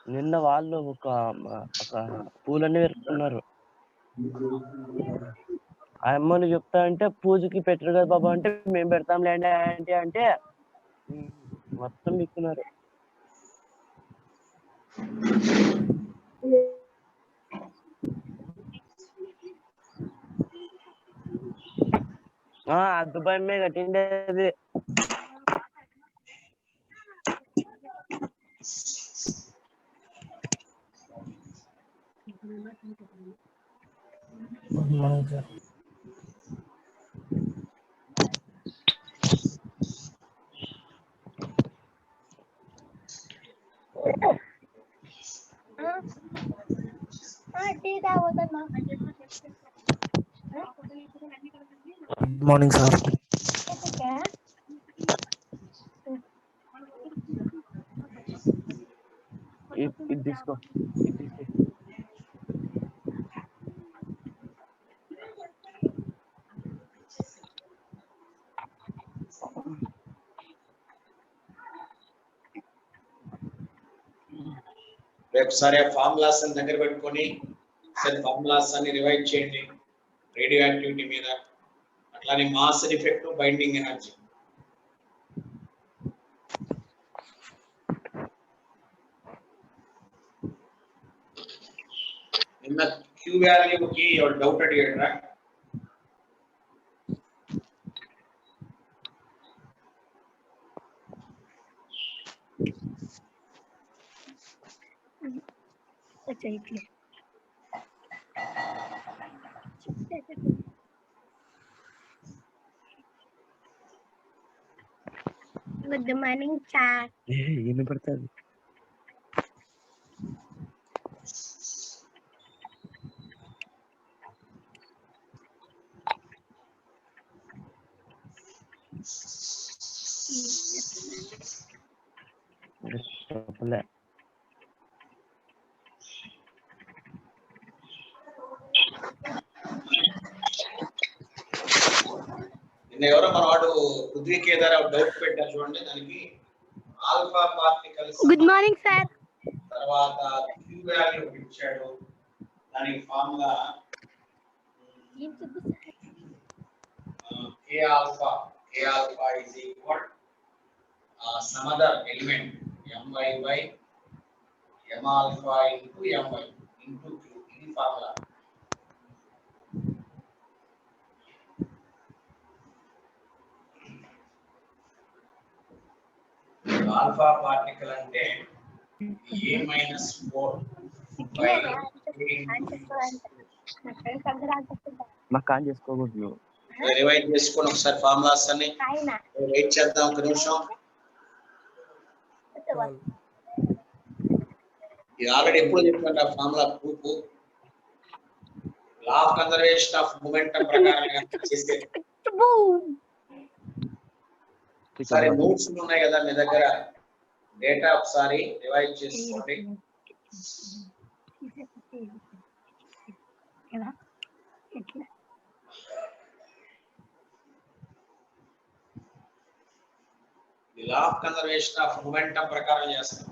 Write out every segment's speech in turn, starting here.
నిన్న వాళ్ళు ఒక పూలన్నీ పెరుకుతున్నారు. ఆ అమ్మని చెప్తా అంటే పూజకి పెట్టరు కదా బాబు అంటే మేము పెడతాంలేండి ఆంటీ అంటే మొత్తం ఇస్తున్నారు. దుబాయ్ కట్టిండేది. Good morning sir. ఇది తీసుకో. ఒకసారి ఆ ఫార్ములాస్ దగ్గర పెట్టుకొని ఫార్ములాస్ అన్ని రివైజ్ చేయండి. రేడియో యాక్టివిటీ మీద, అట్లానే మాస్ ఎఫెక్ట్, బైండింగ్ ఎనర్జీ. నిన్న క్యూ వాల్యూకి డౌట్ అడిగాడు. Good morning sir. వినపడుతుంది. చెప్పలే. నిన్న ఎవరో మన వాడు పృథ్వీ కేదార్ డౌట్ పెట్టారు చూడండి. దానికి alpha particles. Good morning sir. తర్వాత క్యూ వాల్యూ ఇచ్చాడు. దానికి formula k alpha is equal some other element my by m alpha into my into q. ఇది ఫార్ములా. ఆల్ఫా పార్టికల్ అంటే a minus 4 by మాకు ఆన్ చేసుకోకూడదు. రివైజ్ చేసుకొని ఒకసారి formulas అన్ని వెయిట్ చేద్దాం ఒక నిమిషం. ఇది ఆల్రెడీ ఎప్పుడు చెప్పినట్టు ఆ formula proof law of conservation of momentum ప్రకారం చేస్తే. సరే నోట్స్ ఉన్నాయి కదా మీ దగ్గర, డేటా ఒకసారి రివైజ్ చేసుకోండి. Law of conservation of momentum ప్రకారం చేస్తాం.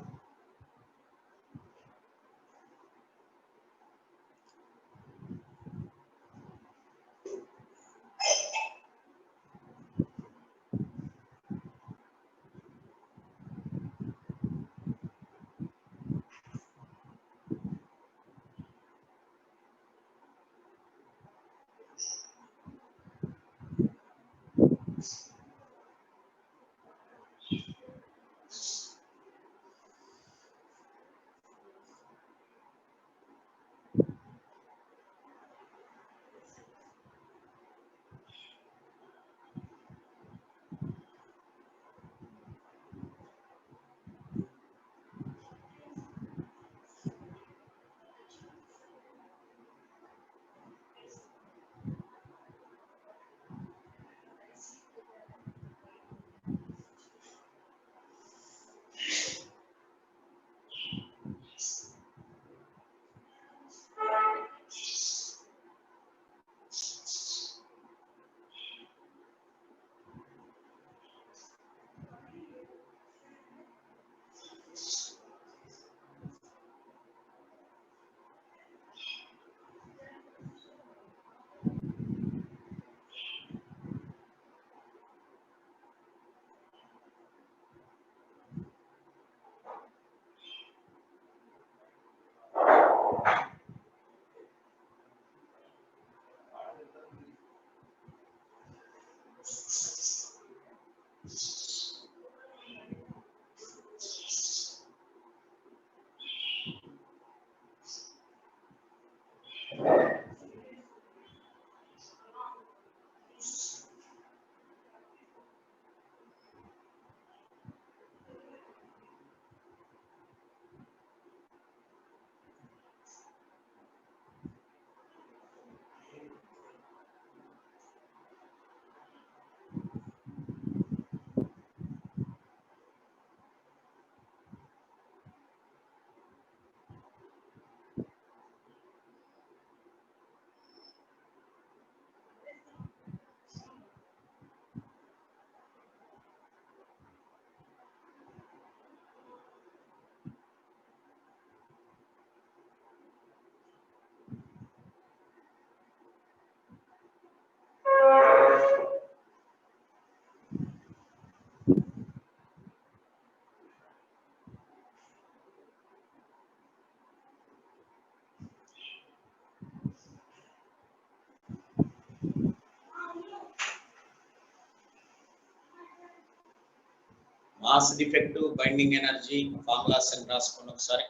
Mass defective binding energy formulas అని రాసుకోండి ఒకసారి.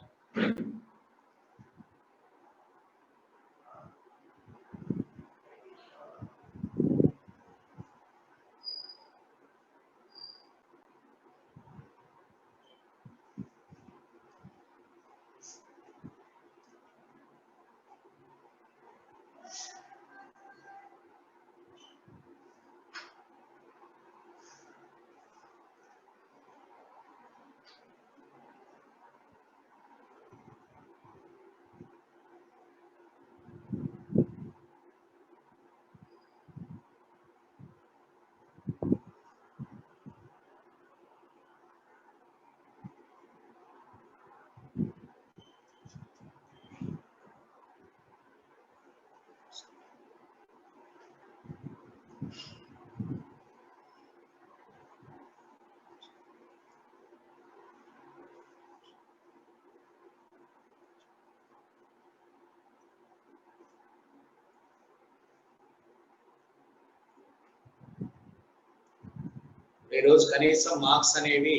ఈ రోజు కనీసం మార్క్స్ అనేవి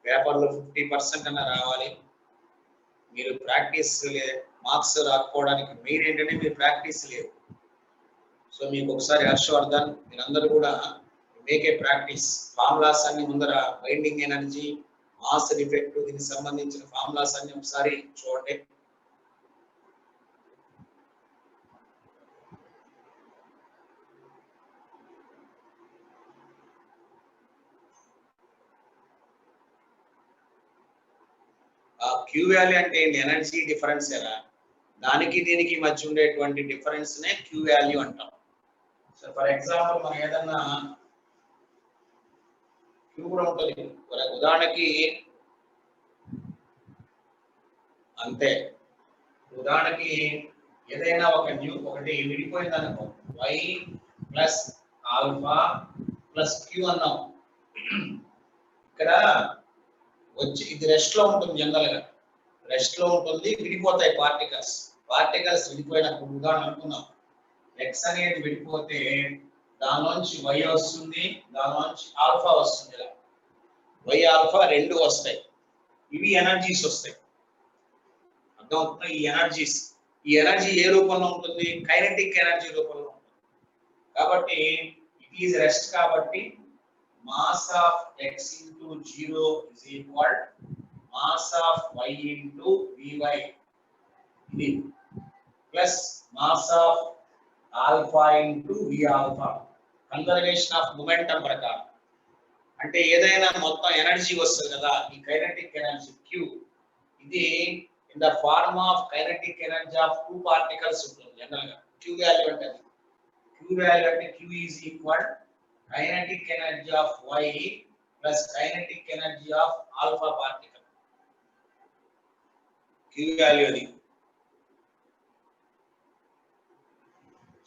పేపర్లో 50% అన్న రావాలి. మీరు ప్రాక్టీస్ మార్క్స్ రాకపోవడానికి మెయిన్ ఏంటంటే మీరు ప్రాక్టీస్ లేదు. సో మీకు ఒకసారి హర్షవర్ధన్ మీరందరూ కూడా మేక్ ఏ ప్రాక్టీస్. ఫార్ములాస్ అన్ని ముందర బైండింగ్ ఎనర్జీ మాస్ డిఫెక్ట్ దీనికి సంబంధించిన ఫార్ములాస్ అన్ని ఒకసారి చూడండి. క్యూ వాల్యూ అంటే ఎనర్జీ డిఫరెన్స్ ఎలా, దానికి దీనికి మధ్య ఉండేటువంటి డిఫరెన్స్ నే క్యూ వాల్యూ అంటాం. సో ఫర్ ఎగ్జాంపుల్ మనం ఏదన్నా క్యూ కూడా ఉంటుంది, ఉదాహరణకి అంతే, ఉదాహరణకి ఏదైనా ఒకటి విడిపోయింది అనుకో, y plus alpha plus Q అన్నాం. ఇక్కడ వచ్చి ఇది రెస్ట్ లో ఉంటుంది, జనరల్ గా రెస్ట్ లో ఉంటుంది, విడిపోతాయి పార్టికల్స్ విడిపోయినప్పుడు ఉదాహరణ అనుకున్నాం ఎక్స్ అనేది విడిపోతే దానిలోంచి వై వస్తుంది, దానిలోంచి ఆల్ఫా వస్తుంది. ఇలా వై ఆల్ఫా రెండు వస్తాయి, ఇవి ఎనర్జీస్ వస్తాయి. అర్థమవుతుంది? ఈ ఎనర్జీ ఏ రూపంలో ఉంటుంది? కైనెటిక్ ఎనర్జీ రూపంలో ఉంటుంది. కాబట్టి ఇట్ ఈజ్ రెస్ట్, కాబట్టి mass of x into 0 is equal mass of y into vy ఇది plus mass of alpha into v alpha conservation of momentum ప్రకారం. అంటే ఏదైనా మొత్తం ఎనర్జీ వస్తుంది కదా, ఈ కైనెటిక్ ఎనర్జీ q, ఇది in the form of kinetic energy of two particles ఉంటుంది జనరల్ గా. q వాల్యూ అంటే q is equal kinetic energy of y plus kinetic energy of alpha particle. Q value అది.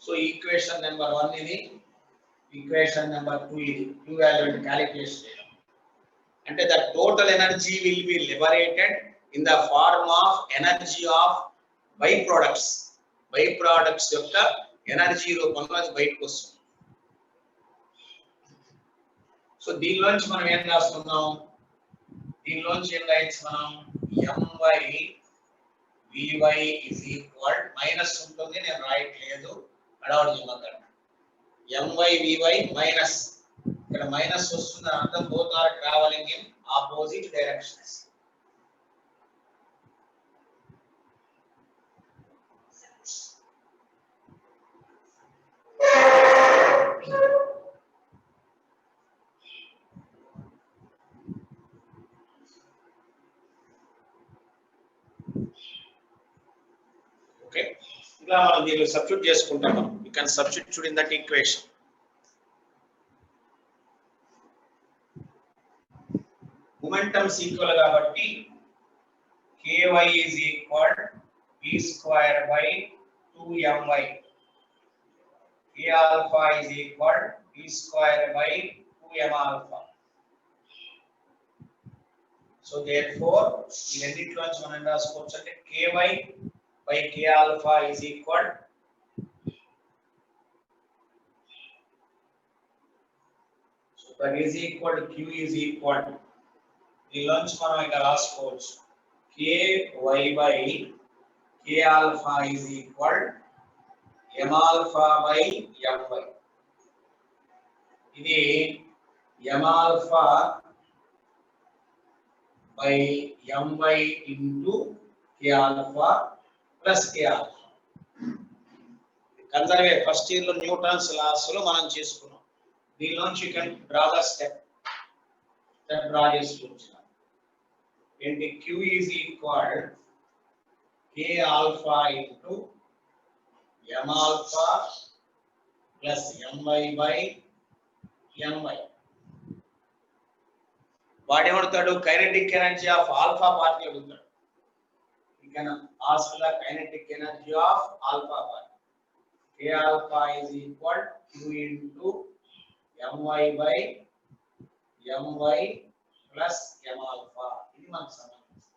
So equation number 1 ఇది, equation number 2 ఇది. Q value అంటే calculation చేయడం. అంటే the total energy will be liberated in the form of energy of byproducts. byproducts యొక్క energy రూపంలో అది బయటకు వస్తుంది. సో దీనిలోంచి మనం ఏం రాస్తున్నాం? దీనిలోంచి ఏం రాయొచ్చు మనం? my vy is equal minus ఉంటుంది, నేను రాయట్లేదు, అడవాడు చెప్పకండి. my vy మైనస్, ఇక్కడ మైనస్ వస్తుంది అర్థం both are travelling in opposite directions. Okay, ఇలా మనం దీన్ని సబ్స్టిట్యూట్ చేసుకుంటాం. You can substitute in that equation. Momentums equal కాబట్టి ky is equal p square by 2my, k alpha is equal p square by 2m alpha. So therefore ఈ రెండిట్లోంచి మనం రాసుకోవచ్చు అంటే ky by k alpha is equal so that is equal to q is equal దీనిలోంచి మనం ఇక రాసుకోవచ్చు ky by k alpha is equal m alpha by my. ఇది m alpha by my into k alpha plus k alpha. కన్జర్వేట్ first year లో Newton's laws లో మనం చేసుకున్నాం. దీనిలోంచి you can draw the step draw చేసుకోవచ్చు. ఏంటి q is equal k alpha into m alpha plus my by my. వాడేమడుతాడు kinetic energy of alpha particle అడుగుతాడు. You can ask the kinetic energy of alpha particle. k alpha is equal q into my by my plus m alpha. ఇది మనకు సంబంధించింది.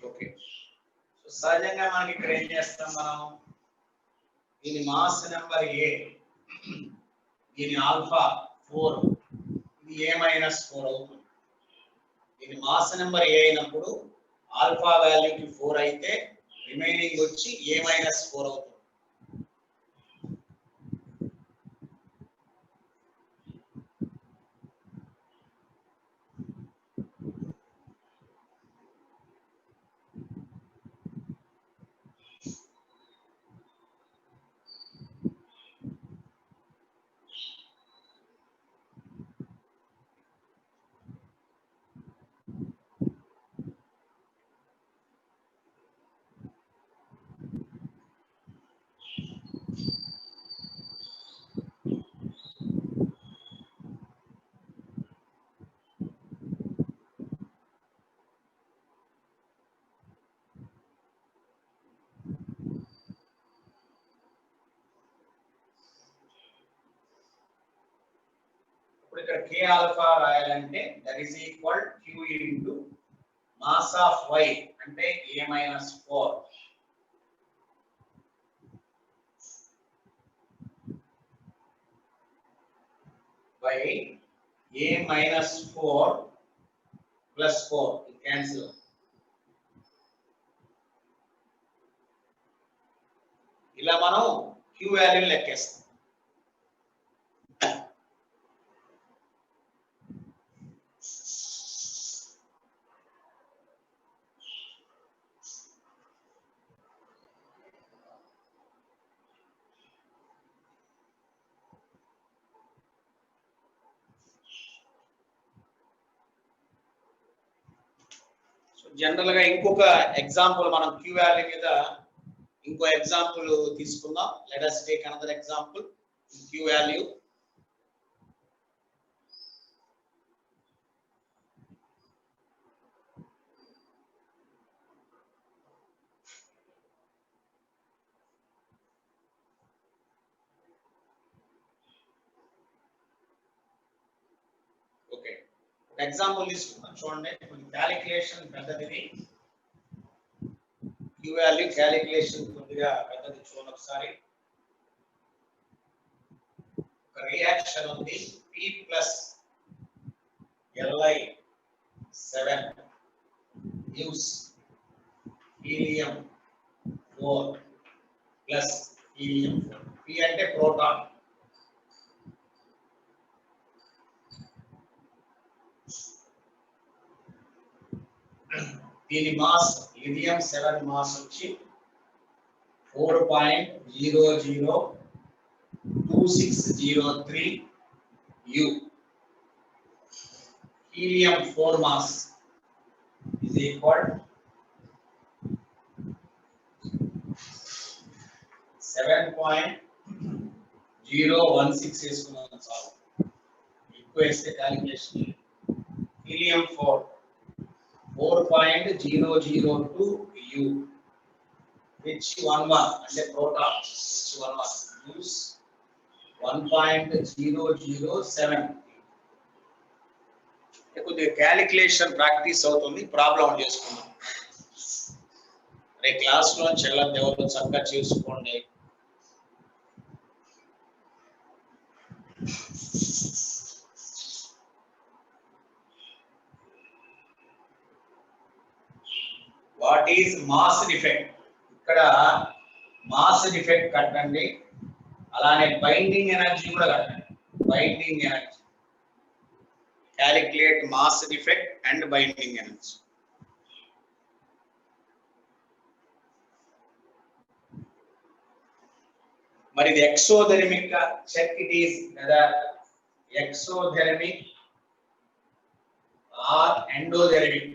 Okay, so సహజంగా మనకి ఇక్కడ ఏం చేస్తాం, మనం దీని మాస్ నెంబర్ a, దీని ఆల్ఫా 4, ఇది a మైనస్ 4 అవుతుంది. దీని మాస్ నెంబర్ a అయినప్పుడు ఆల్ఫా వాల్యూకి 4 అయితే రిమైనింగ్ వచ్చి a మైనస్ 4 అవుతుంది. ఇక్కడ k ఆల్ఫా రాయాలంటే that is equal q into mass of y అంటే a minus 4 by a minus 4 plus 4 ఇది క్యాన్సిల్. ఇలా మనం q వాల్యూ లెక్కేస్తాం. జనరల్ గా ఇంకొక ఎగ్జాంపుల్ మనం q వాల్యూ మీద ఇంకో ఎగ్జాంపుల్ తీసుకుందాం. Let us take another example q value. Okay, example తీసుకుందాం. చూడండి, క్యాలిక్యులేషన్ పెద్దది, q వాల్యూ క్యాలిక్యులేషన్ కొద్దిగా పెద్దది. చూడండి ఒకసారి, ఒక రియాక్షన్ ఉంది p plus Li 7 gives helium 4 plus helium 4. p అంటే ప్రోటాన్, దీని మాస్ లిథియం 7 మాస్ వచ్చి 4.002603 U. helium 4 mass is equal 7.016 వేసుకున్నాం చాలు. ఎక్కువ వేస్తే క్యాలిక్యులేషన్. helium 4.002 U, H11 అంటే ప్రోటాన్, H11 use 1.007. కొద్దిగా క్యాలిక్యులేషన్ ప్రాక్టీస్ అవుతుంది, ప్రాబ్లం చేసుకున్నాం. రే క్లాస్లో చెల్లద్దు, ఎవరు చక్కగా చేసుకోండి. What is mass defect? ఇక్కడ మాస్ డిఫెక్ట్ కట్టండి, అలానే బైండింగ్ ఎనర్జీ కూడా కట్టండి. Binding energy, calculate mass defect and binding energy. మరి ఇది exothermic, check it is whether exothermic or endothermic.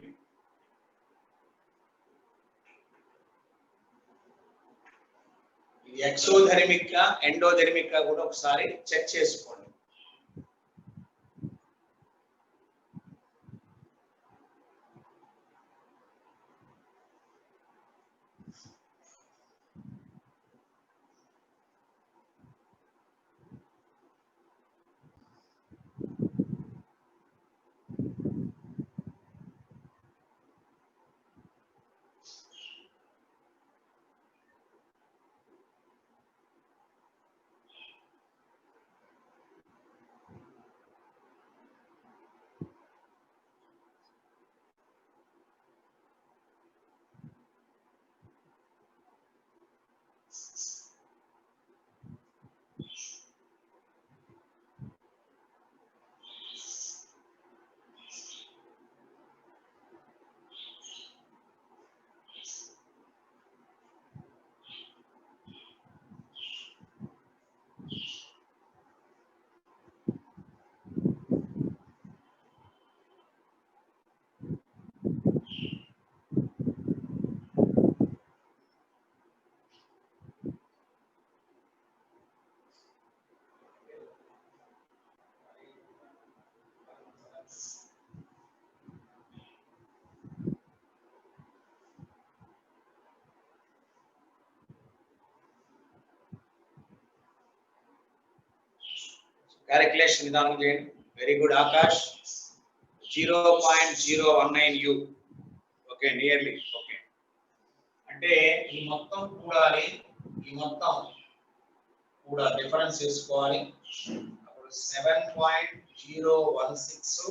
ఇది ఎక్సోథెర్మిక్ గా ఎండోథెర్మిక్ గా కూడా ఒకసారి చెక్ చేసుకోండి. క్యాలిక్యులేషన్ విధానం చేయండి. Very good Akash. 0.019 U. Okay, nearly okay. అంటే ఈ మొత్తం కూడాలి, ఈ మొత్తం కూడా డిఫరెన్స్ చేసుకోవాలి. అప్పుడు 7.016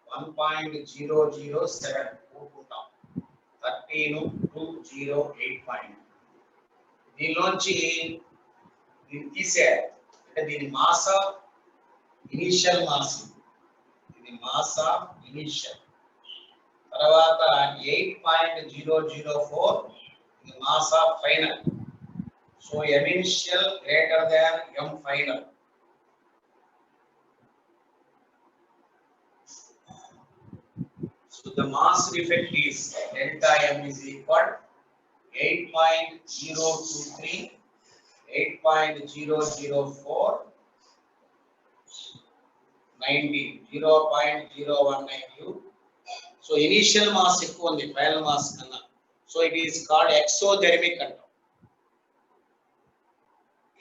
1.007 కూడుకుంటాం. 13,208. దీనిలోంచి దీన్ని తీసేయాలి. అంటే దీని మాస్ ఆఫ్ ఇనిషియల్ మాస్, ఇది మాస్ ఆఫ్ ఇనిషియల్. తర్వాత 8.004 ఇది mass of final. So m initial greater than m final. So the mass defect is delta m is equal 8.023 8.004 90 0.019 U. So initial mass ఎక్కువ ఉంది final mass కన్నా. So it is called exothermic అంటాం.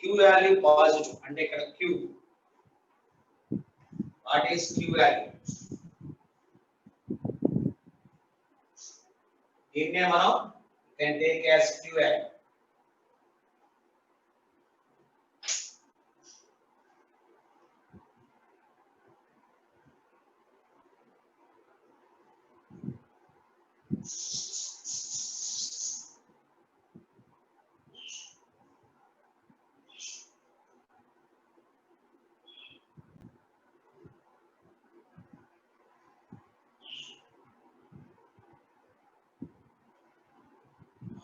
Q value positive అంటే ఇక్కడ Q. What is Q value? దీన్నే మనం can take as Q value.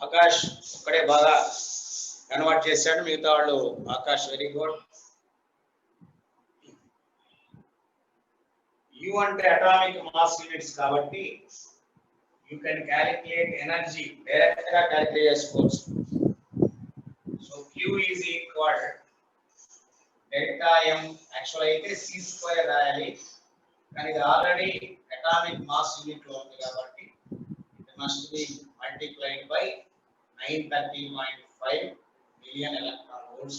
Akash ఒక్కడే బాగా కన్వర్ట్ చేశాడు, మిగతా వాళ్ళు ఆకాష్ వెరీ గుడ్. యు అంటే అటామిక్ మాస్ యూనిట్స్ కాబట్టి you can calculate energy direct గా క్యాలిక్యులేట్ చేసుకోవచ్చు. So Q is equal delta M. Actual అయితే c² రాయాలి, కానీ ఇది ఆల్రెడీ అటామిక్ మాస్ యూనిట్ లో ఉంది కాబట్టి it must be multiplied by 930.5 million electron volts.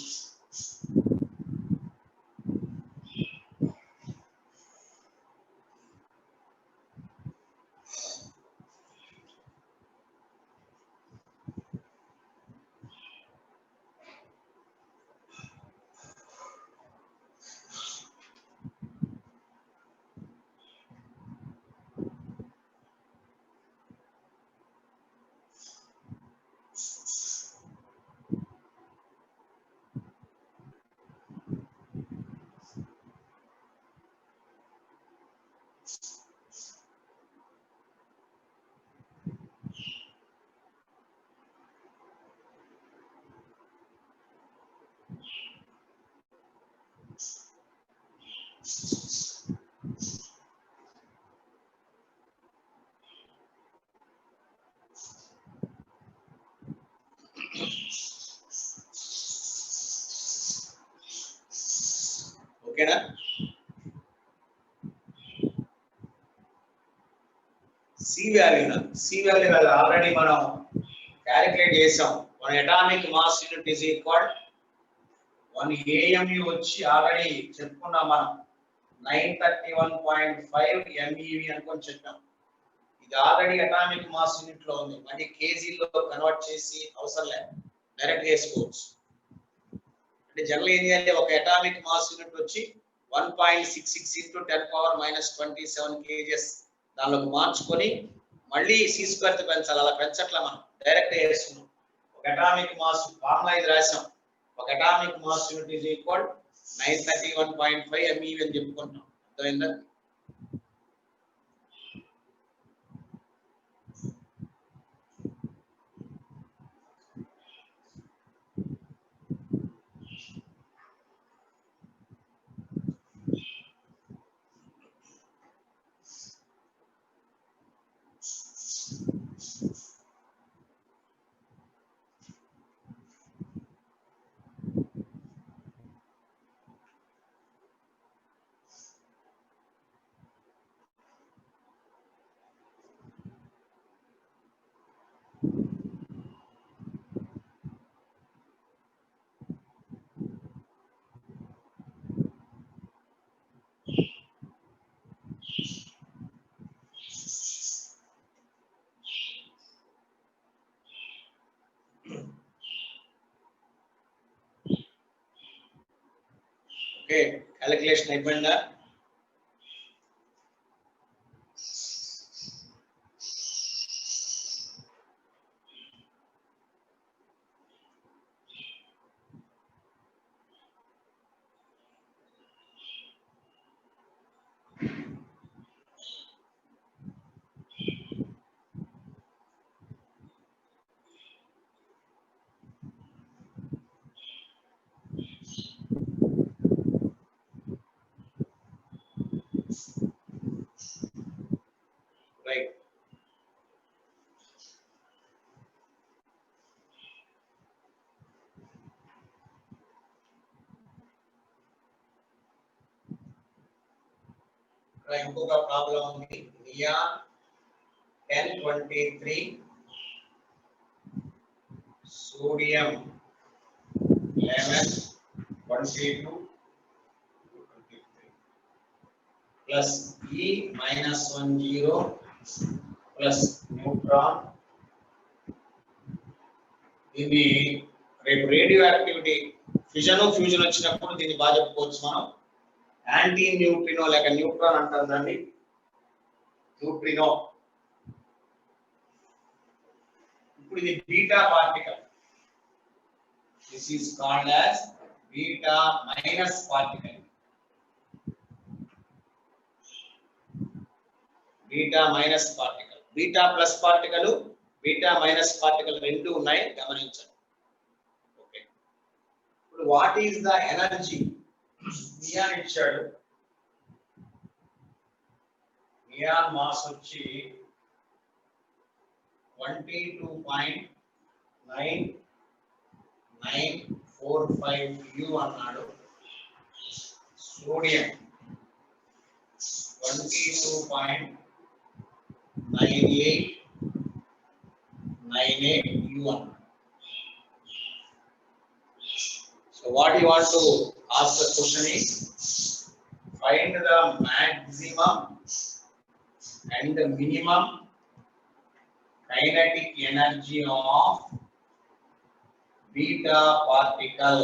ఓకేనా? సి వాల్యూ ఆల్రెడీ మనం క్యాలిక్యులేట్ చేసాం. 1 atomic mass unit is equal 1 AMU వచ్చి ఆల్రెడీ చెప్పుకున్నాం మనం 931.5 MeV అనుకొని చెప్పాం. ఇది ఆల్రెడీ అటామిక్ మాస్ యూనిట్ లో ఉంది. మళ్ళీ కేజీలో కన్వర్ట్ చేసి అవసరం లేదు, డైరెక్ట్ చేసుకోవచ్చు. అంటే జనరల్ ఏం చేయాలి, ఒక అటామిక్ మాస్ యూనిట్ వచ్చి 1.66 into 10⁻⁻27 kgs దానిలోకి మార్చుకొని మళ్ళీ c² తో పెంచాలి. అలా పెంచట్లా, మనం డైరెక్ట్ చేస్తున్నాం. ఒక అటామిక్ మాస్ ఫార్ములా ఇది రాసాం. ఒక atomic mass unit is equal 931.5 MeV అని చెప్పుకుంటాం. అర్థమైందా? ఓకే, క్యాలిక్యులేషన్ అయిపోయిందా? రైట్. ఇంకొక ప్రాబ్లం ఉంది. Neon 1023, sodium 1122 plus E-10 plus neutron. ఇది రేపు రేడియో యాక్టివిటీ ఫిజన్ ఫ్యూజన్ వచ్చినప్పుడు దీన్ని బాగా చెప్పుకోవచ్చు మనం. యాంటీ న్యూట్రినో లేక న్యూట్రాన్ అంటారు దాన్ని, న్యూట్రినో. ఇప్పుడు ఇది beta particle. This is called as beta minus particle. Beta minus particle, beta plus particle, beta minus particle రెండు ఉన్నాయి, గమనించండి. ఓకే, ఇప్పుడు what is the energy? Neon ఇచ్చాడు. నియాన్ మాస్ వచ్చి 22.9945 U అన్నాడు. సోడియం 22.9898 U అన్నాడు. So what you want to ask the question is, find the maximum and the minimum kinetic energy of beta particle.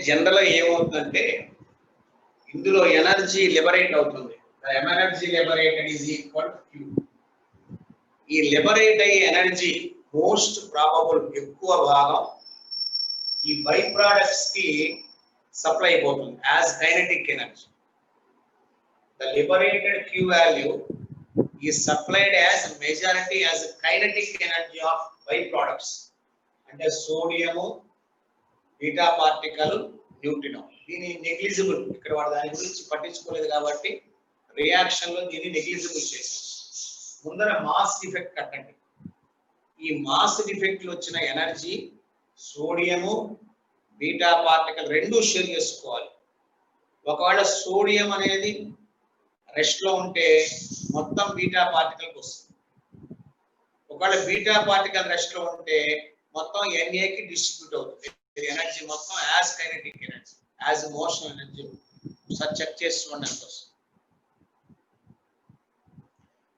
General గా ఏమవుతుందంటే ఇందులో energy liberate అవుతుంది. Energy liberated is equal to Q. ఈ liberate అయ్యే energy most probable ఎక్కువ భాగం ఈ by products కి సప్లై అయిపోతుంది as kinetic energy. The liberated Q value is supplied as majority as kinetic energy of by products. అంటే sodium, beta particle, neutrino. దీని negligible, ఇక్కడ వాడు దాని గురించి పట్టించుకోలేదు కాబట్టి రియాక్షన్ లో దీన్ని నెగ్లిజిబుల్ చేసాం. ముందర మాస్ డిఫెక్ట్ కట్టండి. ఈ మాస్ డిఫెక్ట్ లో వచ్చిన ఎనర్జీ సోడియము బీటా పార్టికల్ రెండు షేర్ చేసుకోవాలి. ఒకవేళ సోడియం అనేది రెస్ట్ లో ఉంటే మొత్తం బీటా పార్టికల్ వస్తుంది. ఒకవేళ బీటా పార్టికల్ రెస్ట్ లో ఉంటే మొత్తం Na కి డిస్ట్రిబ్యూట్ అవుతుంది. ఎనర్జీ మొత్తం as kinetic energy, as motion energy. Sir check చేసుకోండి ఎంత వస్తుంది.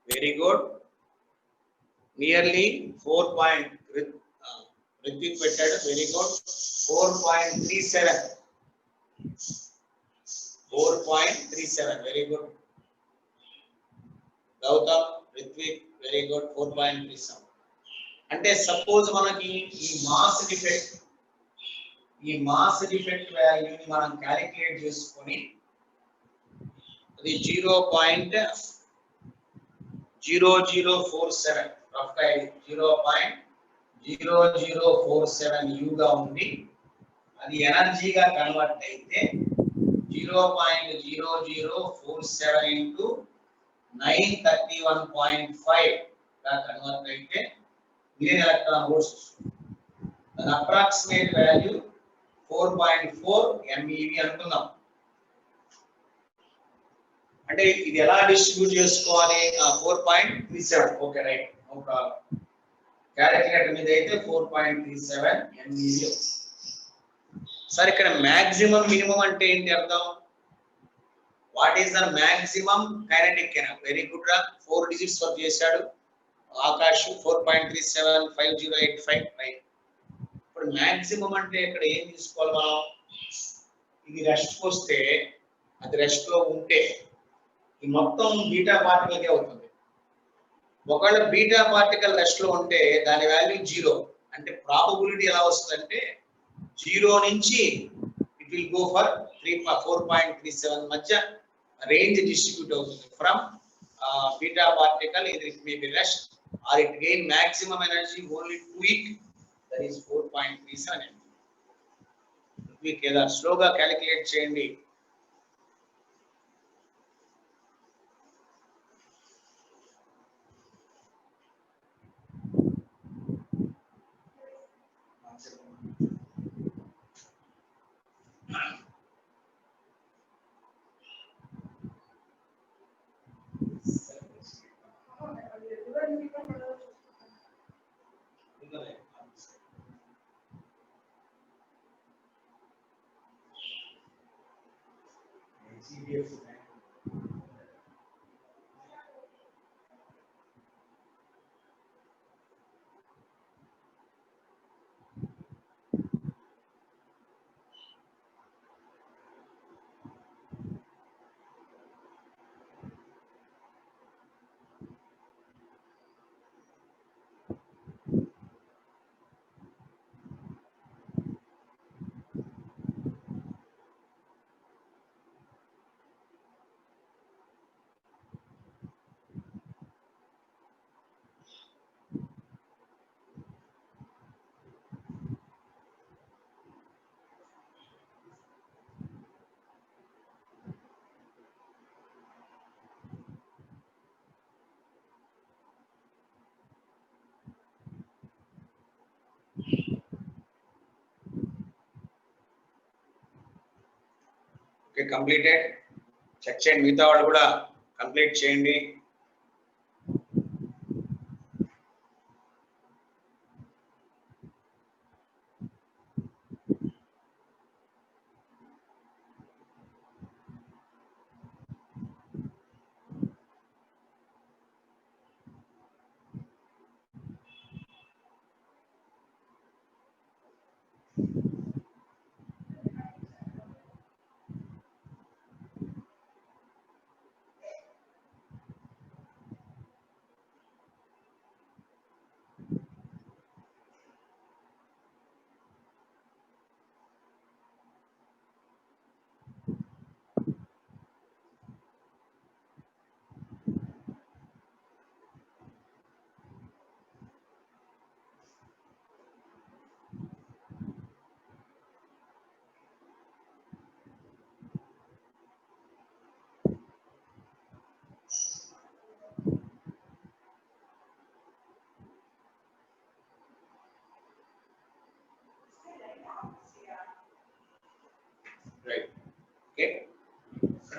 Very good. నియర్లీ 4. రిత్విక్ పెట్టాడు. Very good. 4.37. 4.37. Very good. Gautam, Rithvik, very good. 4.37. అంటే సపోజ్ మనకి ఈ మాస్ డిఫెక్ట్ వాల్యూని మనం క్యాలిక్యులేట్ చేసుకొని అది 0.0047 రఫ్ గా 0.0047 U గా ఉంది. అది ఎనర్జీగా కన్వర్ట్ అయితే 0.0047 ఇంటూ 931.5 గా కన్వర్ట్ అయితే మిలియన్ ఎలక్ట్రాన్ వోల్ట్స్ వస్తుంది. దాని అప్రాక్సిమేట్ వాల్యూ 4.4 MeV అనుకుందాం. అంటే ఇది ఎలా డిస్ట్రిబ్యూట్ చేసుకోవాలి? 4.37. Okay, right, no problem. Calculator మీద అయితే 4.37 MeV. సార్ ఇక్కడ మాక్సిమం మినిమం అంటే ఏంటి అర్థం? What is the maximum kinetic energy? Very good రా, 4 డిజిట్స్ వర్క్ చేశాడు ఆకాష్. 4.375085. రైట్. ఇప్పుడు మాక్సిమం అంటే ఇక్కడ ఏం తీసుకోవాలి మనం? ఇది రెస్ట్ వస్తే, అది రెస్ట్ లో ఉంటే ఈ మొత్తం బీటా పార్టికల్కే అవుతుంది. ఒకవేళ బీటా పార్టికల్ రెస్ట్ లో ఉంటే దాని వాల్యూ 0. అంటే ప్రాబబిలిటీ ఎలా వస్తుందంటే 0 నుంచి ఇట్ విల్ గో ఫర్ 4.37 మధ్య రేంజ్ డిస్ట్రిబ్యూట్ అవుతుంది. From beta particle it may be rest or it gain maximum energy only 2 week. That is 4.37. Kedar స్లోగా క్యాలిక్యులేట్ చేయండి. Okay, completed. చెక్ చేయండి, మిగతా వాళ్ళు కూడా కంప్లీట్ చేయండి.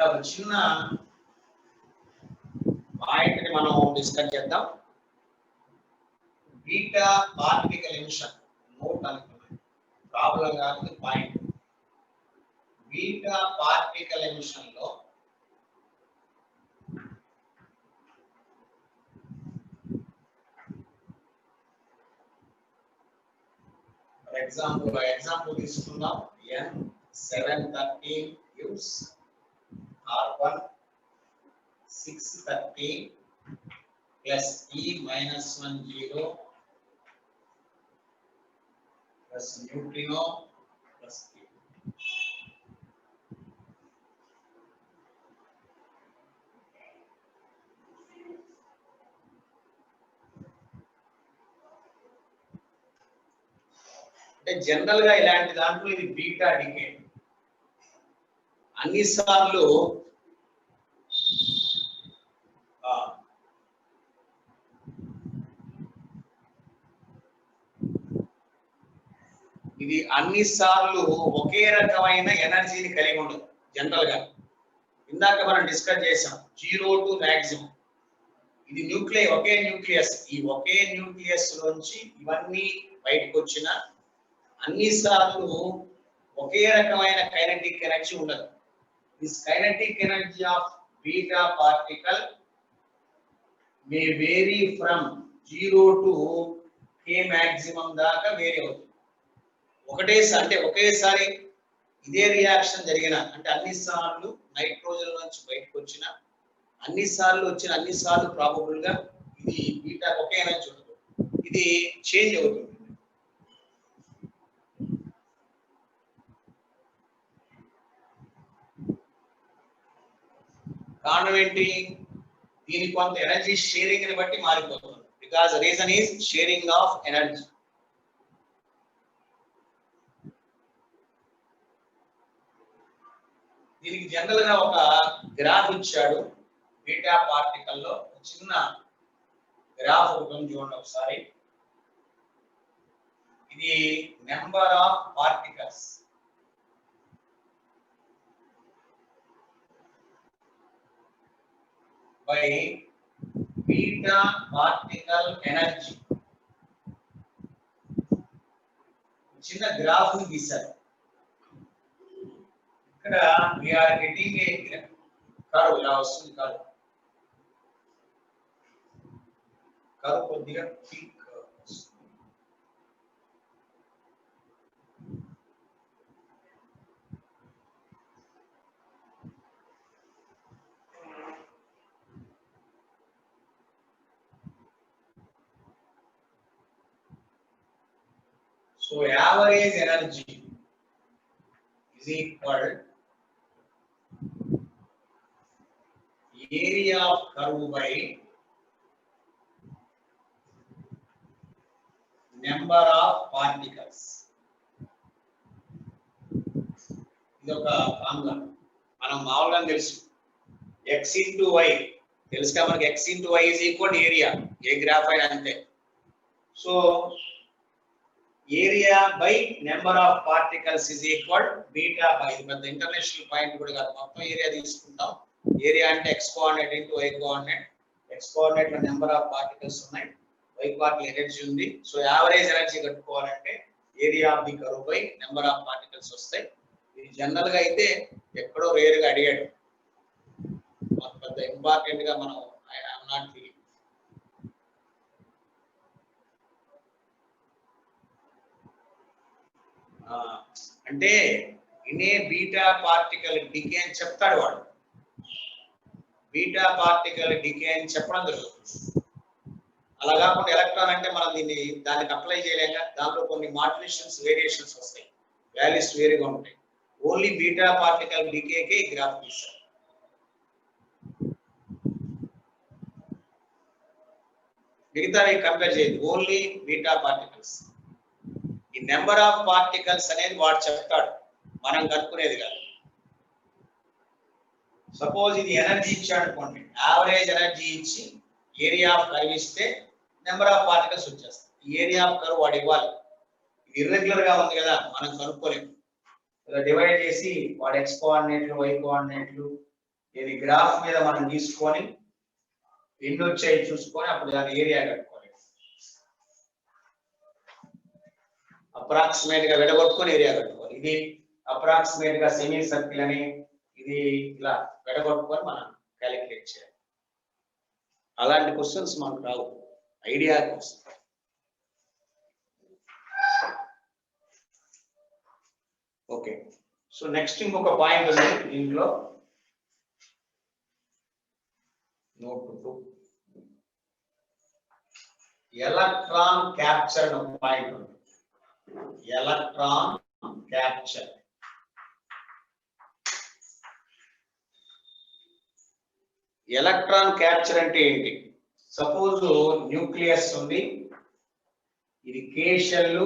ఒక చిన్న పాయింట్ ని మనం డిస్కస్ చేద్దాం. బీటా పార్టికల్ ఎమిషన్ నోట్ అనుకున్నాం, ప్రాబ్లం కాదు పాయింట్. బీటా పార్టికల్ ఎమిషన్ లో ఎగ్జాంపుల్ తీసుకుందాం. N713 gives carbon 613 plus E-10 plus neutrino plus K. అంటే జనరల్ గా ఇలాంటి దాంట్లో ఇది బీటా డికే. అన్ని సార్లు ఇది ఒకే రకమైన ఎనర్జీని కలిగి ఉండదు జనరల్ గా. ఇందాక మనం డిస్కస్ చేసాం 0 to మాక్సిమం. ఇది ఒకే న్యూక్లియస్. ఈ ఒకే న్యూక్లియస్ నుంచి ఇవన్నీ బయటకు వచ్చిన అన్ని సార్లు ఒకే రకమైన కైనెటిక్ ఎనర్జీ ఉండదు. This kinetic energy of beta particle may vary from 0 to K maximum దాకా వేరీ అవుతుంది. ఒకేసారి ఇదే రియాక్షన్ జరిగిన అంటే అన్ని సార్లు నైట్రోజన్ నుంచి బయటకు వచ్చిన అన్ని సార్లు ప్రాబబుల్ గా ఇది బీటా ఒకే ఎనర్జీ ఉండదు. ఇది చేంజ్ అవుతుంది. కారణం ఏంటి? దీని కొంత ఎనర్జీ షేరింగ్ ని బట్టి మారిపోతుంది. Because reason is sharing of energy. దీనికి జనరల్ గా ఒక గ్రాఫ్ ఇచ్చాడు బీటా పార్టికల్ లో. చిన్న గ్రాఫ్ ఒకటి చూడండి ఒకసారి. ఇది number of particles by beta particle energy. చిన్న గ్రాఫ్ ని గీసారు. ఇక్కడ we are getting a curve. ఇలా వస్తుంది కర్వ్ కొద్దిగా థిక్ వస్తుంది. So average energy is equal area of curve by number of particles. ఇది ఒక ఫార్ములా మనం మామూలుగా తెలుసు. x into y తెలుసుగా మనకి. x into y is equal to area. A graph అయినా అంతే. So area by number of particles is equal beta by. ఇది పెద్ద ఇంటర్నేషనల్ పాయింట్ కూడా కాదు. మొత్తం ఏరియా తీసుకుంటాం. ఏరియా అంటే x coordinate into y coordinate. x coordinate లో నెంబర్ ఆఫ్ పార్టికల్స్ ఉన్నాయి, y కోఆర్డినేట్ ఎనర్జీ ఉంది. సో యావరేజ్ ఎనర్జీ కట్టుకోవాలంటే area of the curve by number of particles వస్తాయి. ఇది జనరల్ గా అయితే ఎక్కడో రేర్ గా అడిగాడు. పెద్ద ఇంపార్టెంట్ గా మనం ఐఎమ్ నాట్ ఫీలింగ్. అంటే ఇనే బీటా పార్టికల్ డికే అని చెప్తాడు వాడు. బీటా పార్టికల్ డికే అని చెప్పడం జరుగుతుంది. అలా కాకుండా ఎలక్ట్రాన్ అంటే మనం దానికి అప్లై చేయలేక దాంట్లో కొన్ని మాడ్యులేషన్స్ వేరియేషన్స్ వస్తాయి, వాల్యూస్ వేరేగా ఉంటాయి. ఓన్లీ బీటా పార్టికల్ డికేకే ఈ గ్రాఫ్ తీశారు. మిగతావి కంపేర్ చేయదు, ఓన్లీ బీటా పార్టికల్స్. ఈ నెంబర్ ఆఫ్ పార్టికల్స్ అనేది వాడు చెప్తాడు, మనం కనుక్కునేది కాదు. సపోజ్ ఇది ఎనర్జీ ఇచ్చాడు అనుకోండి, యావరేజ్ ఎనర్జీ ఇచ్చి ఏరియా ఆఫ్ కర్వ్ ఇస్తే నెంబర్ ఆఫ్ పార్టికల్స్ వచ్చేస్తాయి. ఈ ఏరియా ఆఫ్ కర్వ్ వాడు ఇవ్వాలి. ఇది ఇర్రెగ్యులర్ గా ఉంది కదా, మనం కనుక్కోలేము. ఇలా డివైడ్ చేసి వాడు x కోఆర్డినేట్లు y కోఆర్డినేట్లు ఇది గ్రాఫ్ మీద మనం తీసుకొని ఎన్ని వచ్చాయి చూసుకొని అప్పుడు దాని ఏరియా కట్టుకోవాలి. అప్రాక్సిమేట్ గా విడగొట్టుకొని ఏరియా కట్టుకోవాలి. ఇది అప్రాక్సిమేట్ గా సెమీ సర్కిల్ అని ఇది ఇలా విడగొట్టుకొని మనం క్యాలిక్యులేట్ చేయాలి. అలాంటి క్వశ్చన్స్ మనకు రావు, ఐడియా కోసం. ఓకే, సో నెక్స్ట్ ఇంకొక పాయింట్ ఉంది దీంట్లో, నోట్ 2 ఎలక్ట్రాన్ క్యాప్చర్ అనే పాయింట్ ఉంది. Electron capture. ఎలక్ట్రాన్ క్యాప్చర్ అంటే ఏంటి? సపోజ్ న్యూక్లియస్ ఉంది, ఇది కే షెల్,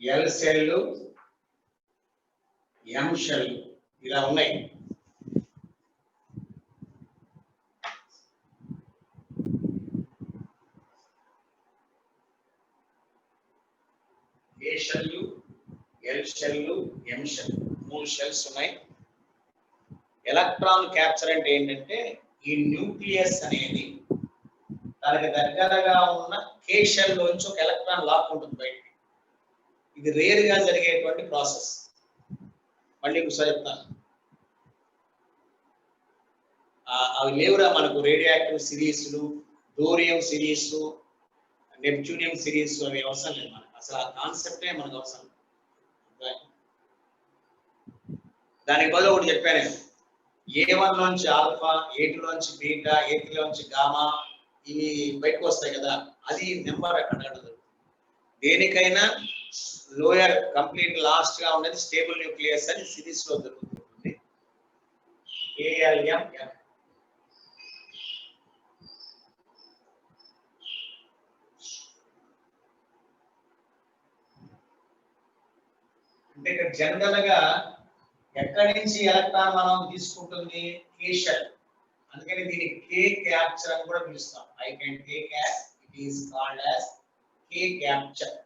ఎల్ షెల్, ఎం షెల్ ఇలా ఉన్నాయి. కే షెల్, ఎల్ షెల్, ఎం షెల్, 3 షెల్స్ ఉన్నాయి. ఎలక్ట్రాన్ క్యాప్చర్ అంటే ఏంటంటే ఈ న్యూక్లియస్ అనేది దానికి దగ్గరగా ఉన్న కే షెల్ లోంచి ఒక ఎలక్ట్రాన్ లాక్కుంటుంది బయటికి. ఇది రేర్ గా జరిగేటువంటి ప్రాసెస్. మళ్ళీ ఒకసారి చెప్తాను, అవి లేవురా మనకు. రేడియో యాక్టివ్ సిరీస్లు, డోరియం సిరీస్, నెప్ట్యూనియం సిరీస్ అవి అవసరం లేదు మనకు. అసలు ఆ కాన్సెప్టే మనకు అవసరం. దానికి బదులు ఒకటి చెప్పాను, A1 లోంచి ఆల్ఫా, A2 లోంచి బీటా, A3 లోంచి గామా, ఇవి బయటకు వస్తాయి కదా, అది నెంబర్ అడగడం. దేనికైనా లోయర్ కంప్లీట్ లాస్ట్ గా ఉండేది స్టేబుల్ న్యూక్లియస్ అని సిరీస్ లో దొరుకుతుంది. KLM. అంటే ఇక్కడ జనరల్ గా ఎక్కడి నుంచి ఎలక్ట్రాన్ మనం తీసుకుంటుంది? K shell. అందుకని దీన్ని కే క్యాప్చర్ అని కూడా పిలుస్తాం. I can take as, it is called as K capture.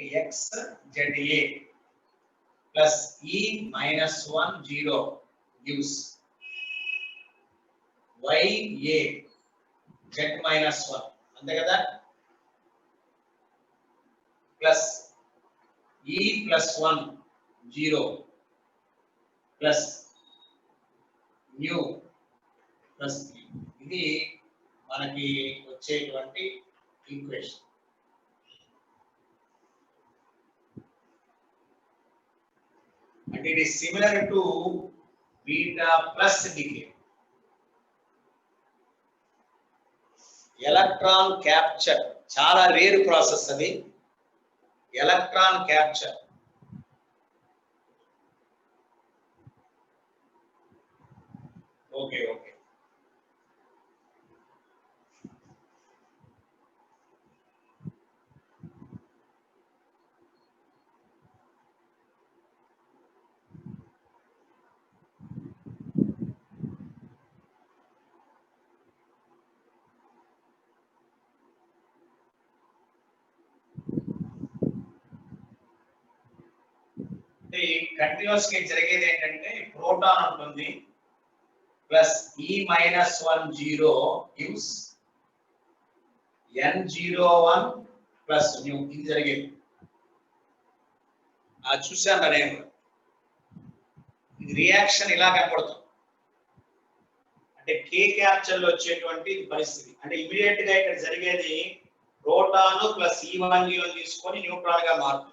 XZA plus E minus 1 0 gives YA Z minus 1. అంతే కదా? Plus E plus 1 0 plus nu plus ఇది మనకి వచ్చేటువంటి ఈక్వేషన్. అంటే ఇది similar to beta plus decay. Electron capture చాలా rare process అది. Electron capture okay okay. Continuous గా జరిగేది ఏంటంటే ప్రోటాన్ ఉంటుంది plus E minus 1 0 gives N01 plus nu. ఇది జరిగేది. చూసాను నేను. ఇది రియాక్షన్ ఇలా కనపడుతుంది. అంటే కే క్యాప్చర్ లో వచ్చేటువంటి పరిస్థితి. అంటే ఇమీడియట్ గా ఇక్కడ జరిగేది ప్రోటాన్ ప్లస్ E1 0 తీసుకొని న్యూట్రాన్ గా మారుతుంది.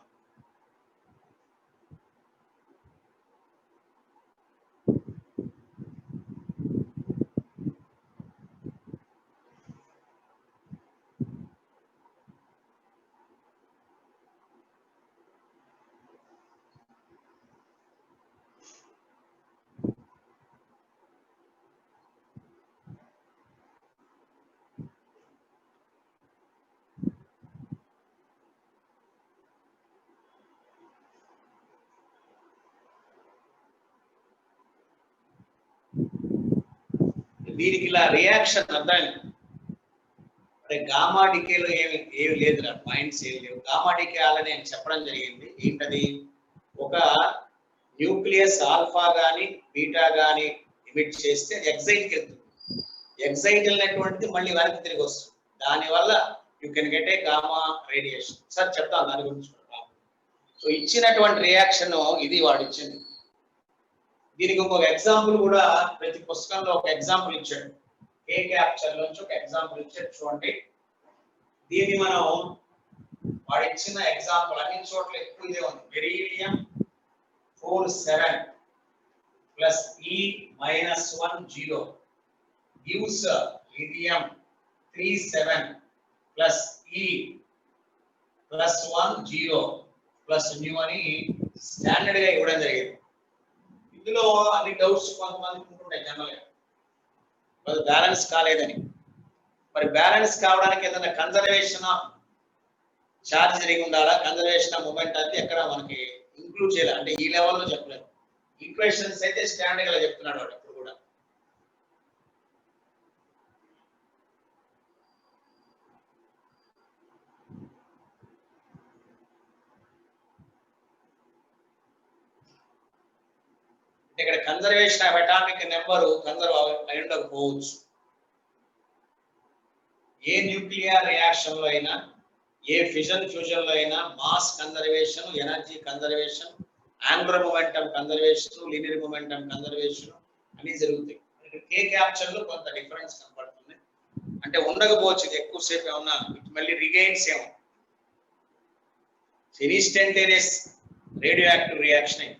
దీనికి ఇలా రియాక్షన్ అర్థం. అంటే గామా డికేలో ఏమి లేదురా, పాయింట్స్ ఏమి లేవు. గామా డికే ఆల్రెడీ నేను చెప్పడం జరిగింది. ఏంటది? ఒక న్యూక్లియస్ ఆల్ఫా గాని బీటా గాని ఎమిట్ చేస్తే ఎక్సైట్కి వెళ్తుంది. ఎక్సైట్ వెళ్ళినటువంటిది మళ్ళీ వెనక్కి తిరిగి వస్తుంది. దానివల్ల you can get a gamma radiation. Sir చెప్తాను దాని గురించి. సో ఇచ్చినటువంటి రియాక్షన్ ఇది వాడు ఇచ్చింది. దీనికి ఇంకొక ఎగ్జాంపుల్ కూడా ప్రతి పుస్తకంలో ఒక ఎగ్జాంపుల్ ఇచ్చాడు. కే క్యాప్చర్ నుంచి ఒక ఎగ్జాంపుల్ ఇచ్చాడు చూడండి. దీన్ని మనం వాడు ఇచ్చిన ఎగ్జాంపుల్ అన్ని చోట్ల ఎక్కువ ఇదే ఉంది. Beryllium 47 plus E minus 1 0 gives lithium 37 plus E plus 1 0 plus nu అని స్టాండర్డ్ గా ఇవ్వడం జరిగింది. ఇందులో అన్ని డౌట్స్ కొంతమందికి ఉంటుంటాయి జనరల్ గా, అది బ్యాలెన్స్ కాలేదని. మరి బ్యాలెన్స్ కావడానికి ఏదైనా కన్జర్వేషన్ ఆఫ్ చార్జ్ జరిగి ఉండాలా, కన్జర్వేషన్ ఆఫ్ మూమెంట్ అంటే ఎక్కడ మనకి ఇంక్లూడ్ చేయాలి. అంటే ఈ లెవెల్లో చెప్పలేదు. ఈక్వేషన్స్ అయితే స్టాండర్డ్ గా చెప్తున్నాడు వాడు ఇప్పుడు కూడా. ఇక్కడ conservation of atomic number conserve అయి ఉండకపోవచ్చు. ఏ న్యూక్లియర్ రియాక్షన్ లో అయినా, ఏ ఫిజన్ ఫ్యూజన్ లో అయినా mass conservation, energy conservation, angular momentum conservation, linear momentum conservation అన్ని జరుగుతాయి. కే క్యాప్చర్ లో కొంత డిఫరెన్స్ కనపడుతుంది. అంటే ఉండకపోవచ్చు ఇది ఎక్కువసేపు ఏమన్నా మళ్ళీ రిగైన్స్ ఏమో ఇన్స్టంటేనియస్ రేడియో యాక్టివ్ రియాక్షన్ అయింది.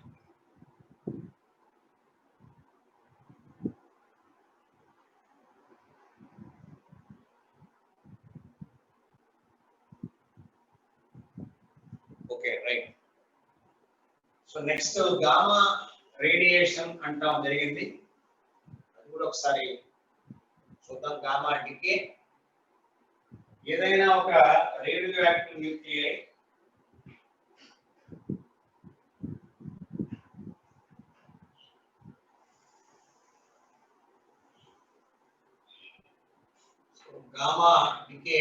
Okay right. So next gamma radiation అంటాం జరిగింది. అది కూడా ఒకసారి చూద్దాం. గామా డికే ఏదైనా ఒక radioactive nuclei gamma decay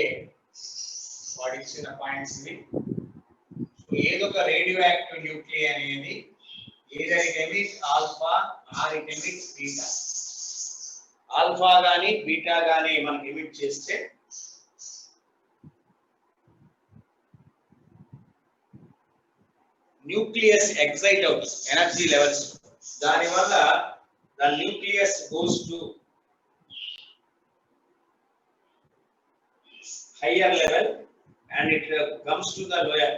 వాడిచ్చిన పాయింట్స్ ని. ఏదో ఒక రేడియో యాక్టివ్ న్యూక్లియై అనేది ఏదైనా emit alpha or it emit beta. Alpha గాని బీటా గాని మనకి ఎమిట్ చేస్తే న్యూక్లియస్ ఎక్సైట్ అవుతుంది ఎనర్జీ లెవెల్స్. దానివల్ల the nucleus goes to higher level and it comes to the lower.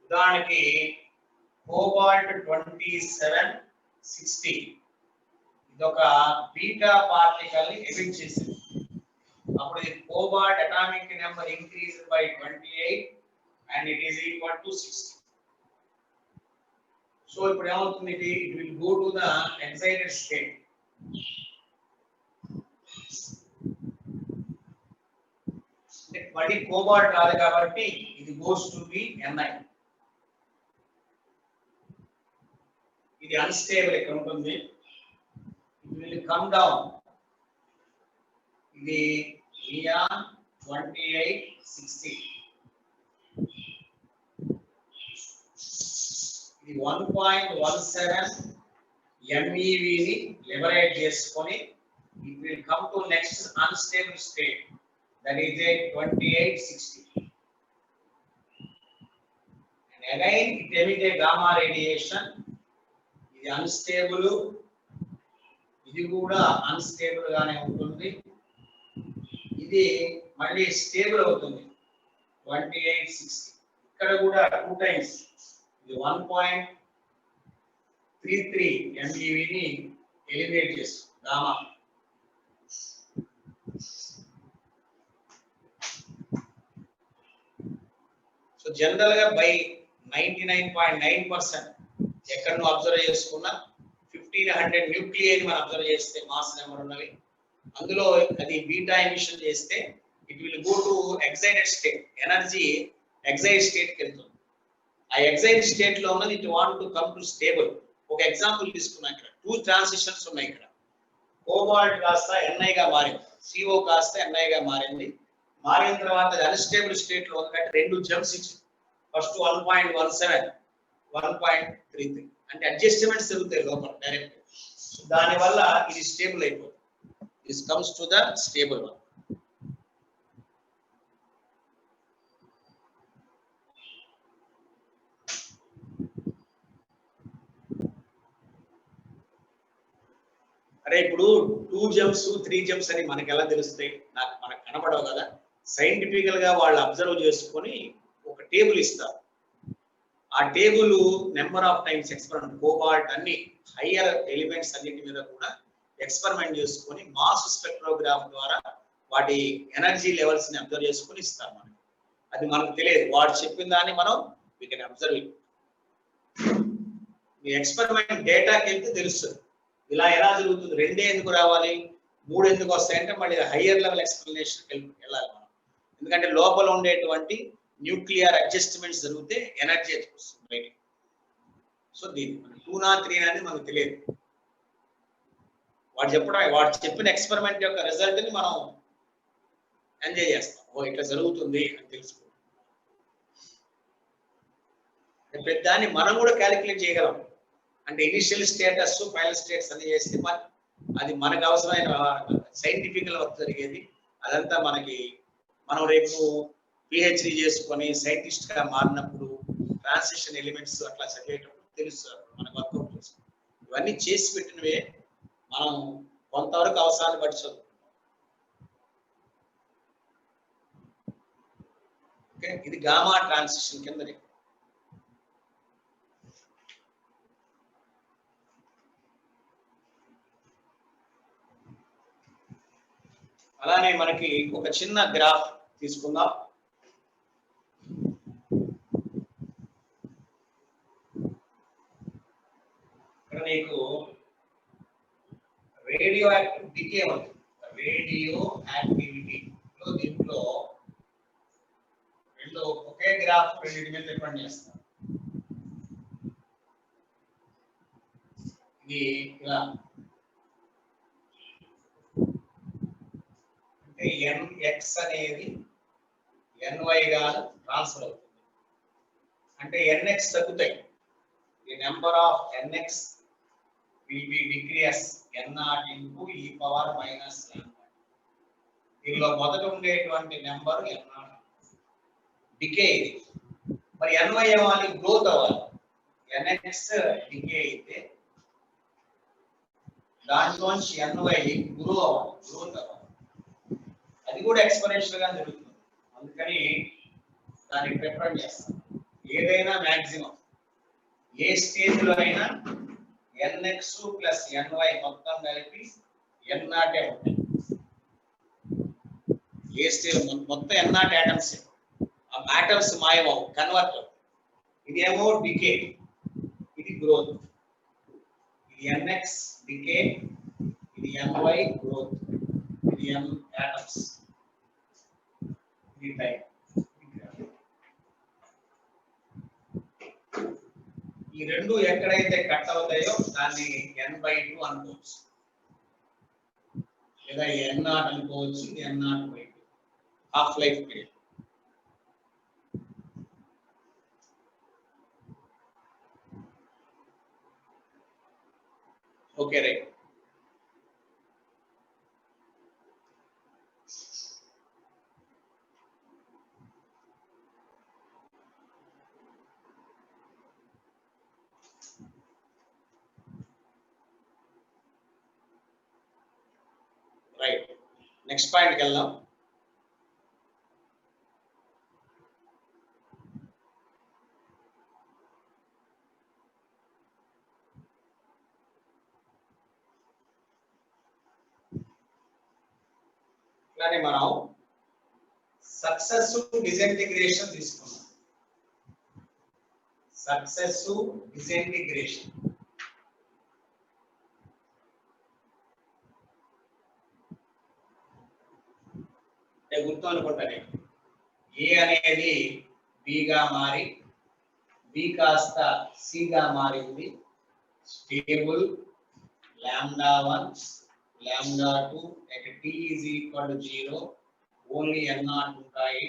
ఉదాహరణకి కోబాల్ట్ 2760 ఇదొక బీటా పార్టికల్ ని ఎమిట్ చేసింది. అప్పుడు ఇది cobalt atomic number increase by 28 and it is equal to 60. So ఇప్పుడు ఏమవుతుంది, it will go to the excited state. మళ్ళీ cobalt రాదు కాబట్టి ఇది గోస్ టు బి Ni. ఇది అన్స్టేబుల్ ఇక్కడ ఉంటుంది. It will come down. ఇది నియాన్ 2860 ఇది 1.17 MeV ని లిబరేట్ చేసుకొని it will come to next unstable state, that is a 2860. And again it emits a gamma radiation. ఇది అన్స్టేబుల్, ఇది కూడా అన్స్టేబుల్ గానే ఉంటుంది. ఇది మళ్ళీ స్టేబుల్ అవుతుంది 2860. ఇక్కడ కూడా 2 టైమ్స్ ఇది 1.33 MeV ని ఎలిమినేట్ చేస్తుంది గామా. సో జనరల్ గా బై 99.9% ఎక్కడ నువ్వు అబ్జర్వ్ చేసుకున్నా 1500 న్యూక్లియై మనం అబ్జర్వ్ చేస్తే మాస్ నెంబర్ ఉన్నవి, అందులో అది బీటా ఎమిషన్ చేస్తే it will go to excited state. Energy excited state కి వెళ్తుంది. ఆ ఎక్సైటెడ్ స్టేట్ లో ఉన్నది it want to come to stable. ఒక ఎగ్జాంపుల్ తీసుకున్నా, ఇక్కడ 2 ట్రాన్సిషన్స్ ఉన్నాయి. ఇక్కడ కోబాల్ట్ కాస్త Ni గా మారింది, CO కాస్త Ni గా మారింది. మారిన తర్వాత అది అన్స్టేబుల్ స్టేట్ లో ఉంది, రెండు జంప్స్ ఇచ్చింది. ఫస్ట్ 1.17 1.33 అంటే అడ్జస్ట్మెంట్స్ జరుగుతాయి లోపల డైరెక్ట్. దాని వల్ల ఇది స్టేబుల్ అయిపోతుంది. This comes to the stable one. అరే ఇప్పుడు 2 జంప్స్ 3 జంప్స్ అని మనకి ఎలా తెలుస్తాయి? మనకు కనబడవు కదా. సైంటిఫికల్ గా వాళ్ళు అబ్జర్వ్ చేసుకొని ఒక టేబుల్ ఇస్తారు. ఆ table number of times experiment, cobalt అన్ని హయ్యర్ ఎలిమెంట్స్ అన్నిటి మీద కూడా ఎక్స్పెరిమెంట్ చేసుకొని మాస్ స్పెక్ట్రోగ్రాఫ్ ద్వారా వాటి ఎనర్జీ లెవెల్స్ ని అబ్జర్వ్ చేసుకొని ఇస్తారు మనకి. అది మనకు తెలియదు, వాడు చెప్పిన దాన్ని మనం వీ కెన్ అబ్జర్వ్ ఇట్. మీ ఎక్స్పెరిమెంట్ డేటాకి వెళ్తే తెలుస్తుంది ఇలా ఎలా జరుగుతుంది. 2 ఎందుకు రావాలి, 3 ఎందుకు వస్తాయంటే మళ్ళీ హయ్యర్ లెవెల్ ఎక్స్ప్లెనేషన్ వెళ్ళాలి మనం. ఎందుకంటే లోపల ఉండేటువంటి న్యూక్లియర్ అడ్జస్ట్మెంట్స్ జరిగితే ఎనర్జీ వస్తుంది బయటికి. సో దీన్ని 2 నా 3 అనేది మనకు తెలియదు. వాడు చెప్పిన ఎక్స్పెరిమెంట్ యొక్క రిజల్ట్ ని మనం ఎంజాయ్ చేస్తాం. ఓ ఇట్లా జరుగుతుంది అని తెలుసుకుంటాం. దాన్ని మనం కూడా క్యాలిక్యులేట్ చేయగలం. అంటే ఇనిషియల్ స్టేటస్ ఫైనల్ స్టేట్స్ అన్ని చేస్తే అది మనకు అవసరమైన సైంటిఫిక్ వర్క్ జరిగేది. అదంతా మనం రేపు పిహెచ్డి చేసుకొని సైంటిస్ట్ గా మారినప్పుడు ట్రాన్సిషన్ ఎలిమెంట్స్ అట్లా చదివేటప్పుడు తెలుస్తుంది మనకు వర్కౌట్ చేస్తాం. ఇవన్నీ చేసి పెట్టినవే మనం కొంతవరకు అవసరాన్ని బట్టి చదువుకుంటాం. ఓకే, ఇది గామా ట్రాన్సిషన్ కిందది. అలానే మనకి ఒక చిన్న గ్రాఫ్ తీసుకుందాం. ఇక్కడ నీకు రేడియో యాక్టివ్ డికే ఉంది. రేడియో యాక్టివిటీలో దీంట్లో ఒకే గ్రాఫ్ రెండింటి మీద డిపెండ్ చేస్తాం. ఇది ఇలా అంటే NX అనేది NY గా ట్రాన్స్ఫర్ అవుతుంది. అంటే NX తగ్గుతాయి. The number of NX will be decrease N0 into e power minus n. దీనిలో మొదట ఉండేటువంటి నెంబర్ N0 డికే. మరి NY ఏమవాలి, గ్రోత్ అవ్వాలి. NX డికే అయితే దాంట్లోంచి NY గ్రోత్ అవ్వాలి. అది కూడా ఎక్స్పోనెన్షియల్ గా జరుగుతుంది. అందుకని దాన్ని ప్రిఫర్ చేస్తాం. ఏదైనా మాక్సిమం ఏ స్టేజ్ లో అయినా NX ప్లస్ NY మొత్తం కలిపి N0 ఉంటాయి. ఏ స్టేజ్ మొత్తం N0 ఆటమ్స్. ఆ ఆటమ్స్ మాయమవు, కన్వర్ట్. ఇదేమో డికే, ఇది గ్రోత్. ఇది NX డికే, ఇది NY గ్రోత్, ఇది M ఆటమ్స్, ఇది టైం. ఈ రెండు ఎక్కడైతే కట్ అవుతాయో దాన్ని N/2 అనుకోవచ్చు, లేదా N0 అనుకోవచ్చు. ఇది N0/2 half life period. Okay right. Right, next పాయింట్కి వెళ్దాం. ఇలానే మనం సక్సెసివ్ డిసింటిగ్రేషన్ తీసుకున్నాం. సక్సెసివ్ డిసింటిగ్రేషన్ గుర్తు అనుకుంటా నేను. ఏ అనేది బిగా మారి బి కాస్త సిగా మారింది. Stable λ1 lambda 2 at t is equal to 0 only n naught ఉంటాయి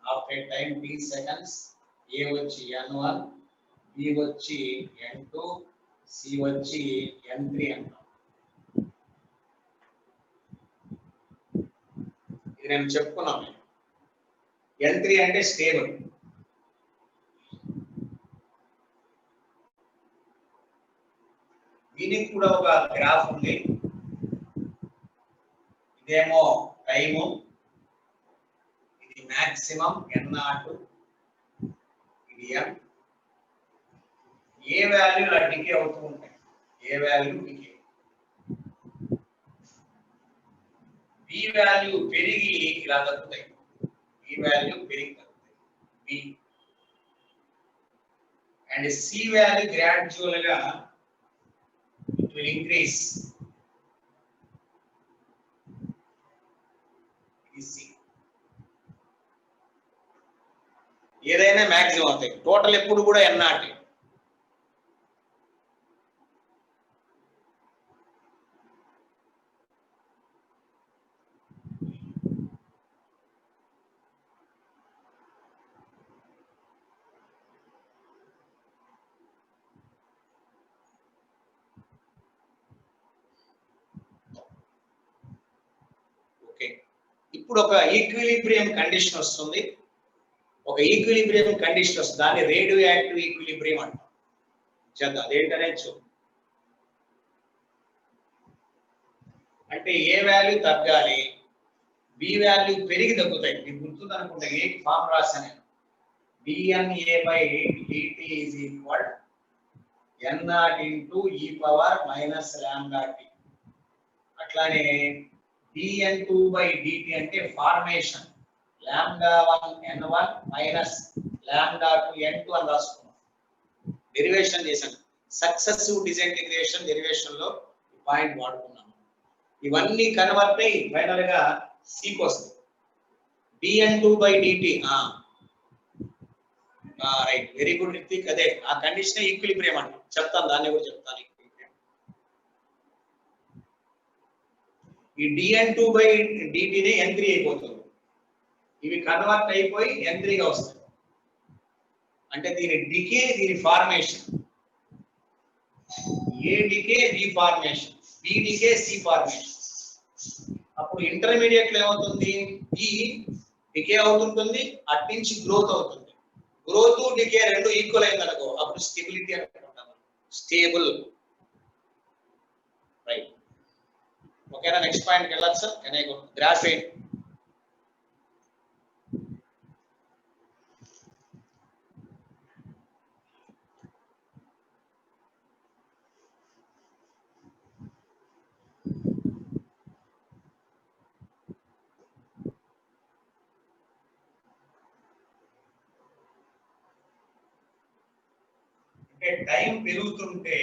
after time t seconds a వచ్చి n1 b వచ్చి n2 c వచ్చి n3 అంటాం ఇది నేను చెప్పుకున్నాను n3 అంటే స్టేబుల్ దీనికి కూడా ఒక గ్రాఫ్ ఉంది ఇదేమో టైము ఇది మాక్సిమం n0 ఇది m ఏ వాల్యూ ఇలా డికే అవుతూ ఉంటాయి ఏ వాల్యూ డికే b వాల్యూ పెరిగి ఇలా తగ్గుతాయి b వాల్యూ పెరిగి తగ్గుతాయి b and c value gradual గా it will increase c ఏదైనా మాక్సిమం అవుతాయి టోటల్ ఎప్పుడు కూడా n0 ఇప్పుడు ఒక ఈక్విలిబ్రియం కండిషన్ వస్తుంది ఒక ఈక్విలిబ్రియం కండిషన్ వస్తుంది దాన్ని రేడియో యాక్టివ్ ఈక్విలిబ్రియం అంటాం చేద్దాం అదేంటనే చూద్దాం అంటే ఏ వాల్యూ తగ్గాలి బి వాల్యూ పెరిగి తగ్గుతాయి మీకు గుర్తుంది అనుకుంటే ఏ ఫార్మ్ రాశాను bna by dt is equal n0 into e power minus lambda t అట్లానే dn2 by dt అంటే formation lambda 1 n1 minus lambda 2 n2 అని రాసుకున్నాం డెరివేషన్ చేశాను సక్సెసివ్ డిసింటిగ్రేషన్ డెరివేషన్ లో ఈ పాయింట్ వాడుకున్నాం ఇవన్నీ కన్వర్ట్ అయ్యి ఫైనల్ గా c కి వస్తాయి dn2 by dt right very good Ritik అదే ఆ కండిషన్ ఈక్విలిబ్రియం అంట చెప్తాను దాన్ని కూడా చెప్తాను ఈ dn2 by dt నే n3 అయిపోతుంది ఇవి కన్వర్ట్ అయిపోయి n3 గా వస్తాయి అంటే దీని డికే దీని formation A decay B formation B decay C formation అప్పుడు ఇంటర్మీడియట్ లో ఏమవుతుంది బి డికే అవుతుంటుంది అటు నుంచి గ్రోత్ అవుతుంది గ్రోత్ డికే రెండు ఈక్వల్ అయింది అనుకో అప్పుడు స్టెబిలిటీ అనుకుంటాం స్టేబుల్ రైట్ ఓకేనా నెక్స్ట్ పాయింట్ కి వెళ్ళొచ్చు సార్ గ్రాఫ్ ఏంటి టైం పెరుగుతుంటే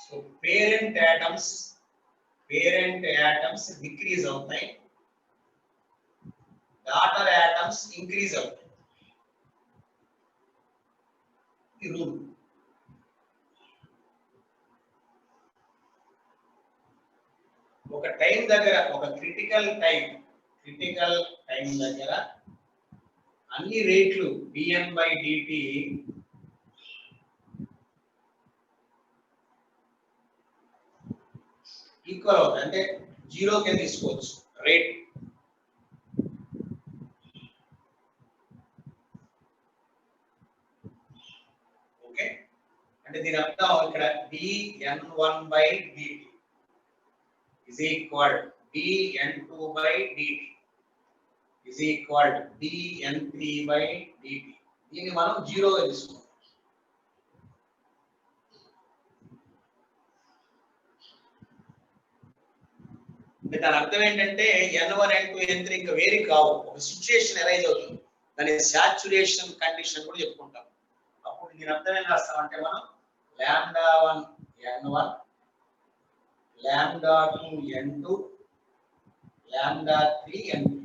సో పేరెంట్ యాటమ్స్ డిక్రీజ్ అవుతాయి డాటర్ యాటమ్స్ ఇంక్రీజ్ అవుతాయి ఈ రూల్ ఒక టైం దగ్గర ఒక క్రిటికల్ టైం దగ్గర అన్ని రేట్లు dn by dt ఈక్వల్ అవుతాయి అంటే జీరో కింద తీసుకోవచ్చు రేట్ ఓకే అంటే దీని అర్థం ఇక్కడ dn1 by dt is equal dn2 by dt is equal to dn3 by dt దీన్ని మనం జీరోగా తీసుకుంటాం దాని అర్థం ఏంటంటే n1 n2 n3 ఇంకా వేరే కావు ఒక సిచ్యుయేషన్ అరైజ్ అవుతుంది దాని సాచురేషన్ కండిషన్ కూడా చెప్పుకుంటాం అప్పుడు దీని అర్థం ఏం రాస్తామంటే మనం λ1 n1 λ2 n2 λ3 n3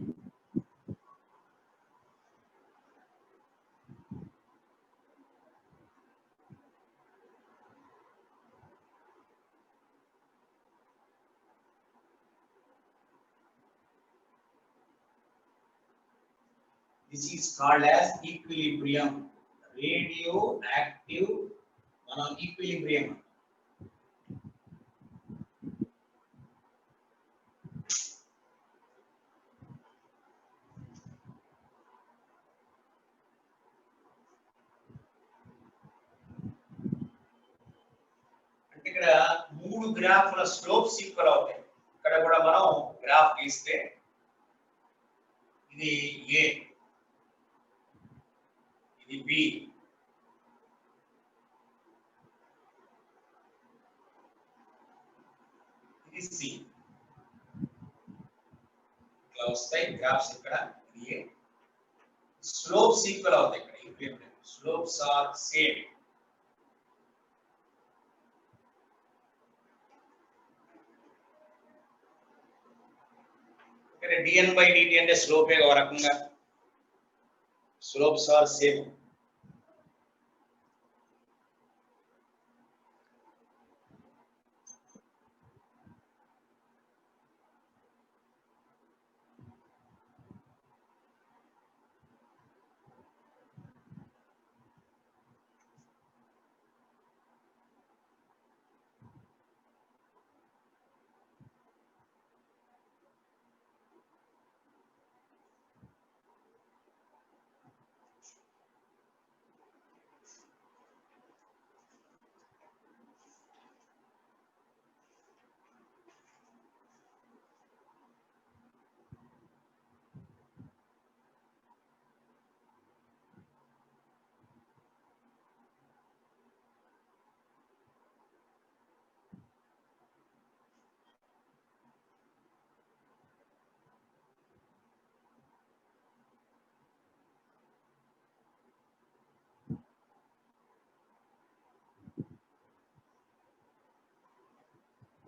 This is called as equilibrium. Radioactive మనం equilibrium. అంటే ఇక్కడ మూడు గ్రాఫ్ల స్లోప్స్ ఈక్వల్ అవుతాయి. ఇక్కడ కూడా మనం గ్రాఫ్ గీస్తే ఇది A, ఇది B, ఇది C. ఇట్లా వస్తాయి గ్రాఫ్స్. ఇక్కడ ఇది A. స్లోప్స్ ఈక్వల్ అవుతాయి. ఇక్కడ ఈక్విలిబ్రియం స్లోప్స్ ఆర్ సేమ్. ఇక్కడ dn by dt అంటే స్లోప్ ఏ ఒక రకంగా. Slopes are same.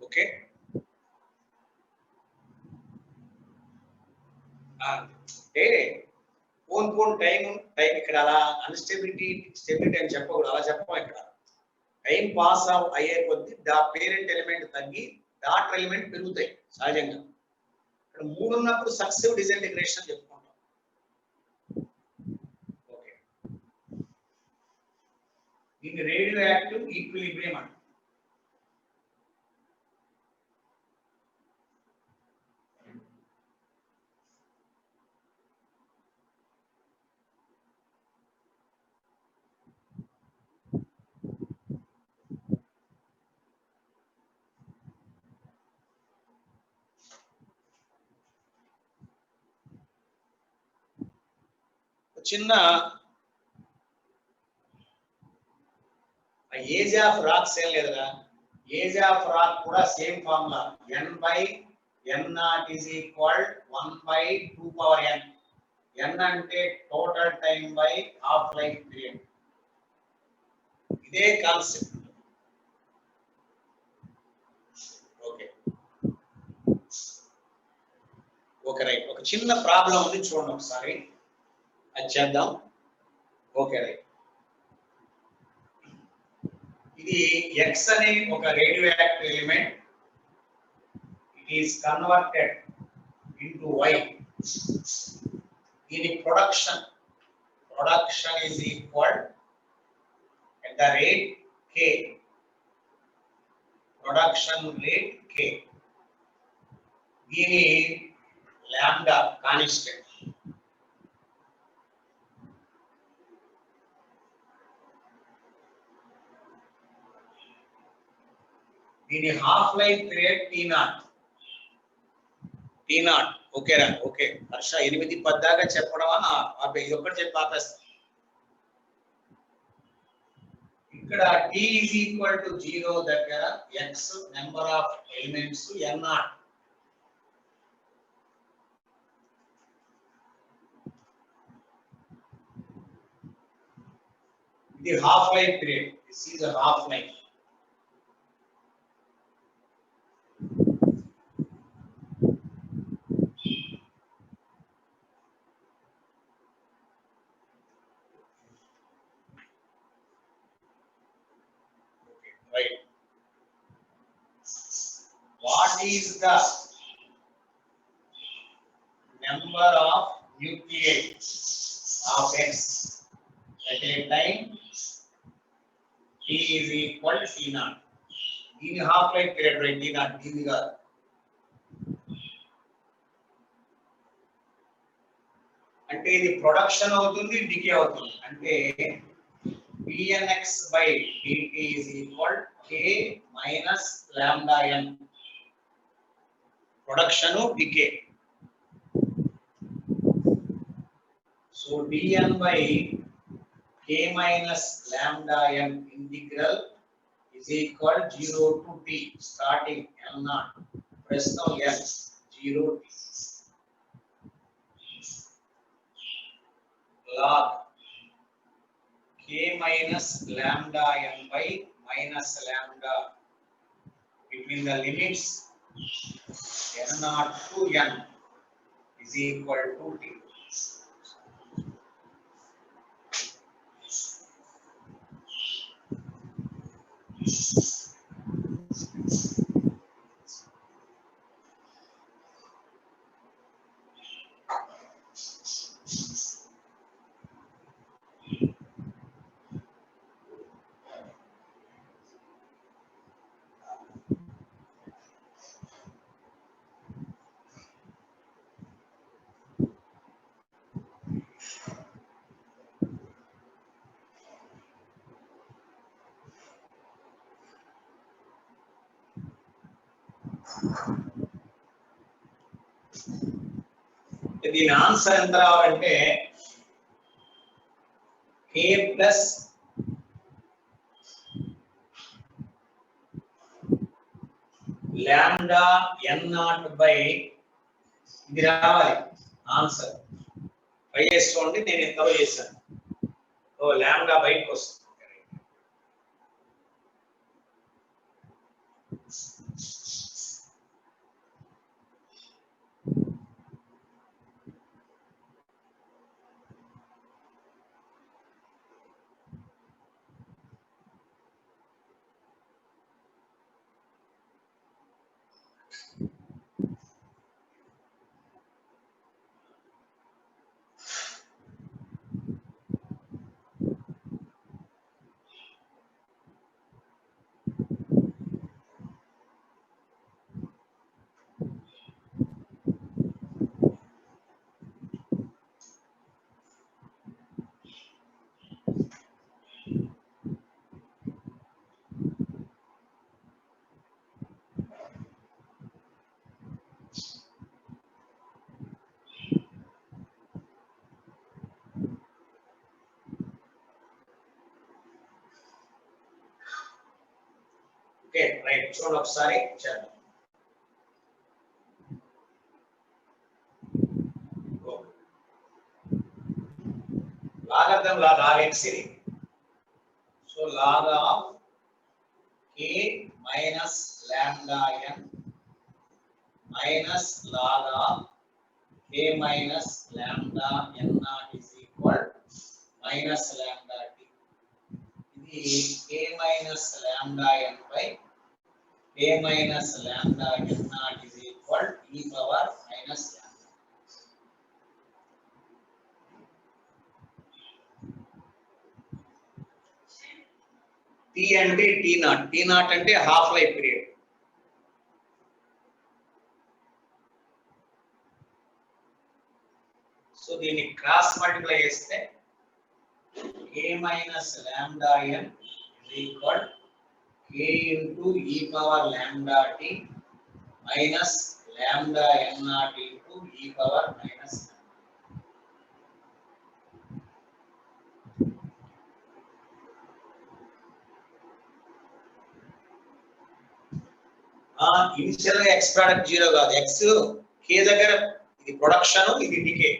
ఓకే. అంటే పోన్ టైం ఇక్కడ అలా అన్స్టెబిలిటీ స్టెబిలిటీ అని చెప్పకూడదు. అలా చెప్పం. ఇక్కడ టైం పాస్ అయ్యే కొద్దీ పేరెంట్ ఎలిమెంట్ తగ్గి డాటర్ ఎలిమెంట్ పెరుగుతాయి సహజంగా. ఇక్కడ 3 ఉన్నప్పుడు సక్సెసివ్ డిసింటిగ్రేషన్ చెప్పుకుంటాం. ఓకే. దీన్ని రేడియో యాక్టివ్ ఈక్విలిబ్రియం అంటారు. చిన్న ఏజ్ ఆఫ్ రాక్స్ ఏం లేదురా. ఏజ్ ఆఫ్ రాక్ కూడా same formula. n/n0 is equal 1/2n. n అంటే total time by half life period. ఇదే కాన్సెప్ట్. Okay okay right. ఒక చిన్న ప్రాబ్లం ఉంది చూడండి ఒకసారి. అది చేద్దాం. Okay right. ఇది X అనే ఒక radio active element. It is converted into Y. దీని production is equal at the rate K. Production rate K. దీని లాంబ్డా కాన్స్టెంట్. దీని హాఫ్ లైఫ్ పీరియడ్ T0. ఓకేరా. ఓకే హర్ష 8-10 దాకా చెప్పడమా? ఇది ఒక్కటి చెప్పి ఆపేస్తా. ఇక్కడ T is equal to 0 దగ్గర X number of elements N0. ఇది half life period. This is a half life. Right. What is the number of nuclei of x at a time t is equal to t naught. దీని half life period right t naught దీని కాదు. అంటే ఇది production అవుతుంది decay అవుతుంది. అంటే pnx by dt is equal k minus lambda n. Production decay. So dn by k minus lambda n integral is equal 0 to t starting n naught press now n 0 t log k minus lambda n by minus lambda between the limits n naught to n is equal to t. దీని answer ఎంత రావాలంటే k plus lambda n not by ఇది రావాలి answer. Try చేసుకోండి, నేను ఎంతలో చేశాను. ఓ lambda బయటకు వస్తుంది. ఓకే రైట్, చూడండి ఒకసారి చేద్దాం. లాగర్థం log x ఇది. So log of k minus lambda n minus log of k minus lambda n naught is equal minus lambda t. ఇది k minus lambda n by k minus lambda n naught is equal e power minus lambda. t అంటే t naught, t naught అంటే half life period. So దీన్ని cross multiply చేస్తే k minus lambda n is equal k into e power lambda t minus lambda n naught into e power minus lambda. Initial గా x product 0 కాదు, x k దగ్గర ఇది production, ఇది decay.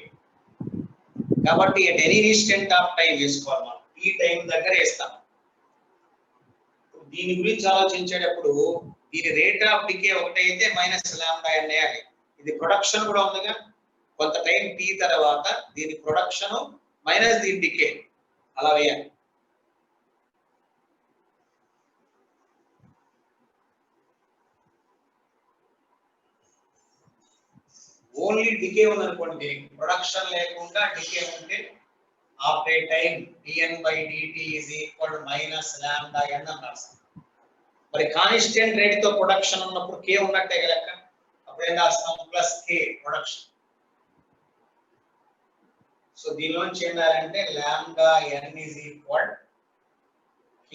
కాబట్టి at any instant of time వేసుకోవాలి మనం, ఈ time దగ్గర వేస్తాం. దీని గురించి ఆలోచించేటప్పుడు దీని రేట్ ఆఫ్ డికే ఒకటైతే మైనస్ లాంబ్డా n వేయాలి. ఇది ప్రొడక్షన్ కూడా ఉందిగా, కొంత టైం t తర్వాత దీని ప్రొడక్షన్ మైనస్ దీని డికే అలా వేయాలి. ఓన్లీ డికే ఉందనుకోండి, దీనికి ప్రొడక్షన్ లేకుండా డికే ఉంటే after a time dn by dt is equal to minus lambda n అన్నారు. మరి కాన్స్టెంట్ రేట్ తో ప్రొడక్షన్ ఉన్నప్పుడు k ఉన్నట్టే లెక్క. అప్పుడు ఏం రాస్తాం ప్లస్ k ప్రొడక్షన్. సో దీనిలోంచి ఏం రాయాలంటే lambda n is equal k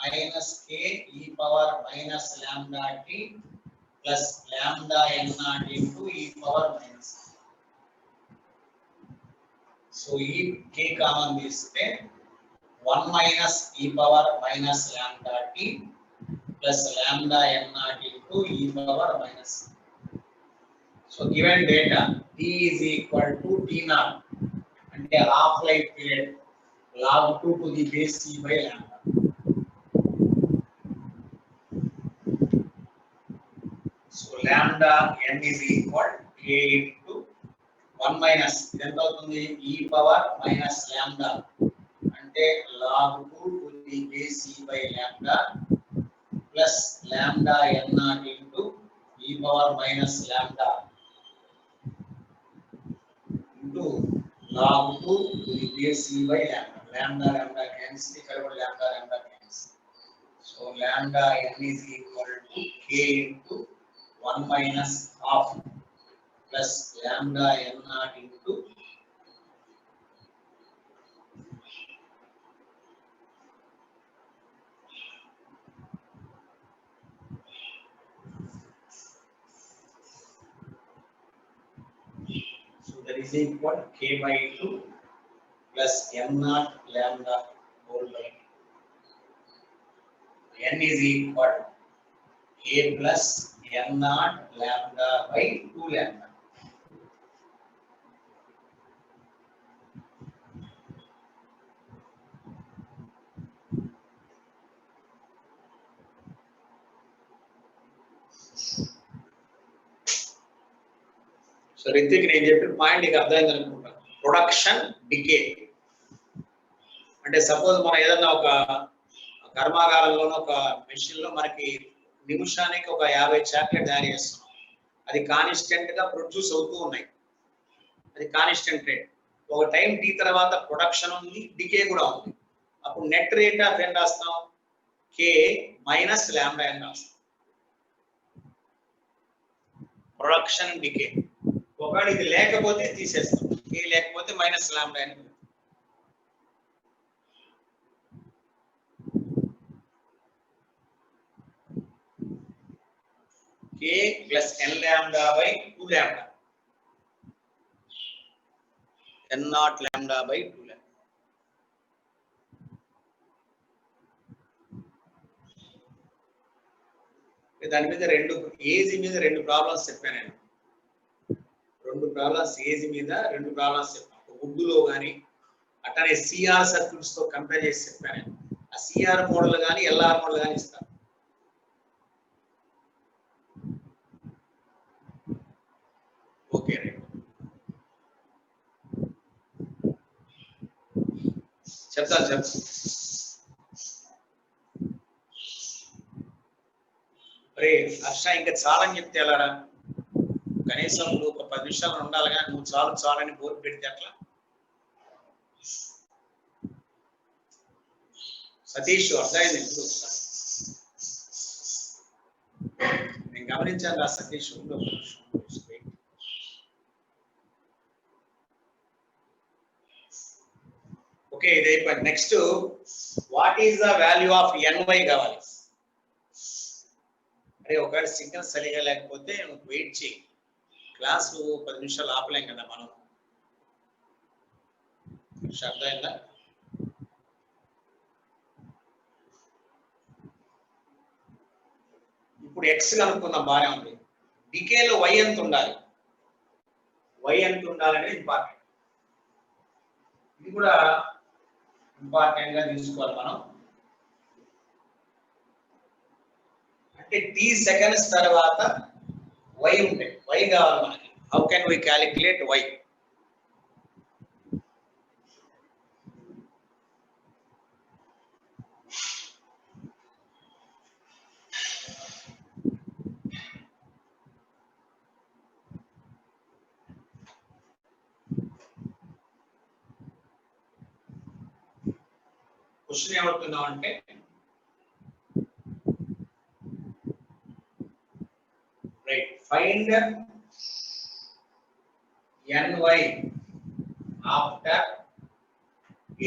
minus k e power minus lambda t plus lambda n naught into e power minus. So e k common తీస్తే 1 minus e power minus lambda t plus lambda n naught into e power minus. So given data t is equal to t naught అంటే half life period log 2 to the base e by lambda. So lambda n is equal k into 1 minus ఎంత అవుతుంది e power minus lambda అంటే log 2 to the base e by lambda plus lambda n naught into e power minus lambda into log 2 to the base e by lambda. Lambda lambda cancel, ఇక్కడ కూడా lambda lambda cancel. So lambda n is equal to k into 1 minus half plus lambda n naught into so that is equal k by 2 plus n naught lambda whole by n is equal k plus n naught lambda by 2 lambda. So Ritik నేను చెప్పిన point నీకు అర్థమైంది అనుకుంటా. Production decay అంటే suppose మనం ఏదన్నా ఒక కర్మాగారంలోనో ఒక మెషిన్ లో మనకి నిమిషానికి ఒక 50 చాక్లెట్ తయారు చేస్తున్నాం. అది కాన్స్టెంట్ గా ప్రొడ్యూస్ అవుతూ ఉన్నాయి. అది కాన్స్టెంట్ రేట్. ఒక టైం టీ తర్వాత ప్రొడక్షన్ ఉంది, డికే కూడా ఉంది. అప్పుడు నెట్ రేట్ ఆఫ్ ఏం రాస్తాం k మైనస్ లాంబ్డా అని రాస్తాం. ప్రొడక్షన్ డికే ఒకవేళ ఇది లేకపోతే తీసేస్తాం, k లేకపోతే మైనస్ లాంబ్డా అని. k plus n lambda by 2 lambda, n naught lambda by 2 lambda. దాని మీద రెండు ఏజ్ మీద రెండు ప్రాబ్లమ్స్ చెప్పాను నేను. రెండు ప్రాబ్లమ్స్ ఏజ్ మీద రెండు ప్రాబ్లమ్స్ చెప్పాను. వుడ్లో కానీ అట్లానే సిఆర్ సర్క్యూట్స్ తో కంపేర్ చేసి చెప్పాను నేను. ఆ సిఆర్ మోడల్ కానీ ఎల్ఆర్ మోడల్ కానీ ఇస్తాను. ఓకే రైట్, చెప్తాను. రే హర్ష ఇంకా చాలని చెప్తే ఎలారా? కనీసం నువ్వు ఒక 10 నిమిషాలు ఉండాలి కానీ నువ్వు చాలని బోర్ పెడితే అట్లా. సతీష్ అర్థమైంది ఎందుకు నేను గమనించాను రా సతీష్. ఓకే ఇది అయిపోయింది. Next what is the value of ny కావాలి. అరే ఒకవేళ సిగ్నల్ సరిగా లేకపోతే నువ్వు వెయిట్ చేయి, క్లాస్ 10 నిమిషాలు ఆపలేం కదా మనం. అర్థమైందా? ఇప్పుడు ఎక్స్ కనుక్కున్నాం బాగానే ఉంది. డికేలో y ఎంత ఉండాలి, y ఎంత ఉండాలనేది ఇంపార్టెంట్. ఇది కూడా ఇంపార్టెంట్ గా తీసుకోవాలి మనం. అంటే t సెకండ్స్ తర్వాత y ఉంటాయి, y కావాలి మనకి. How can we calculate y? Question ఏమవుతున్నాం అంటే right find ny after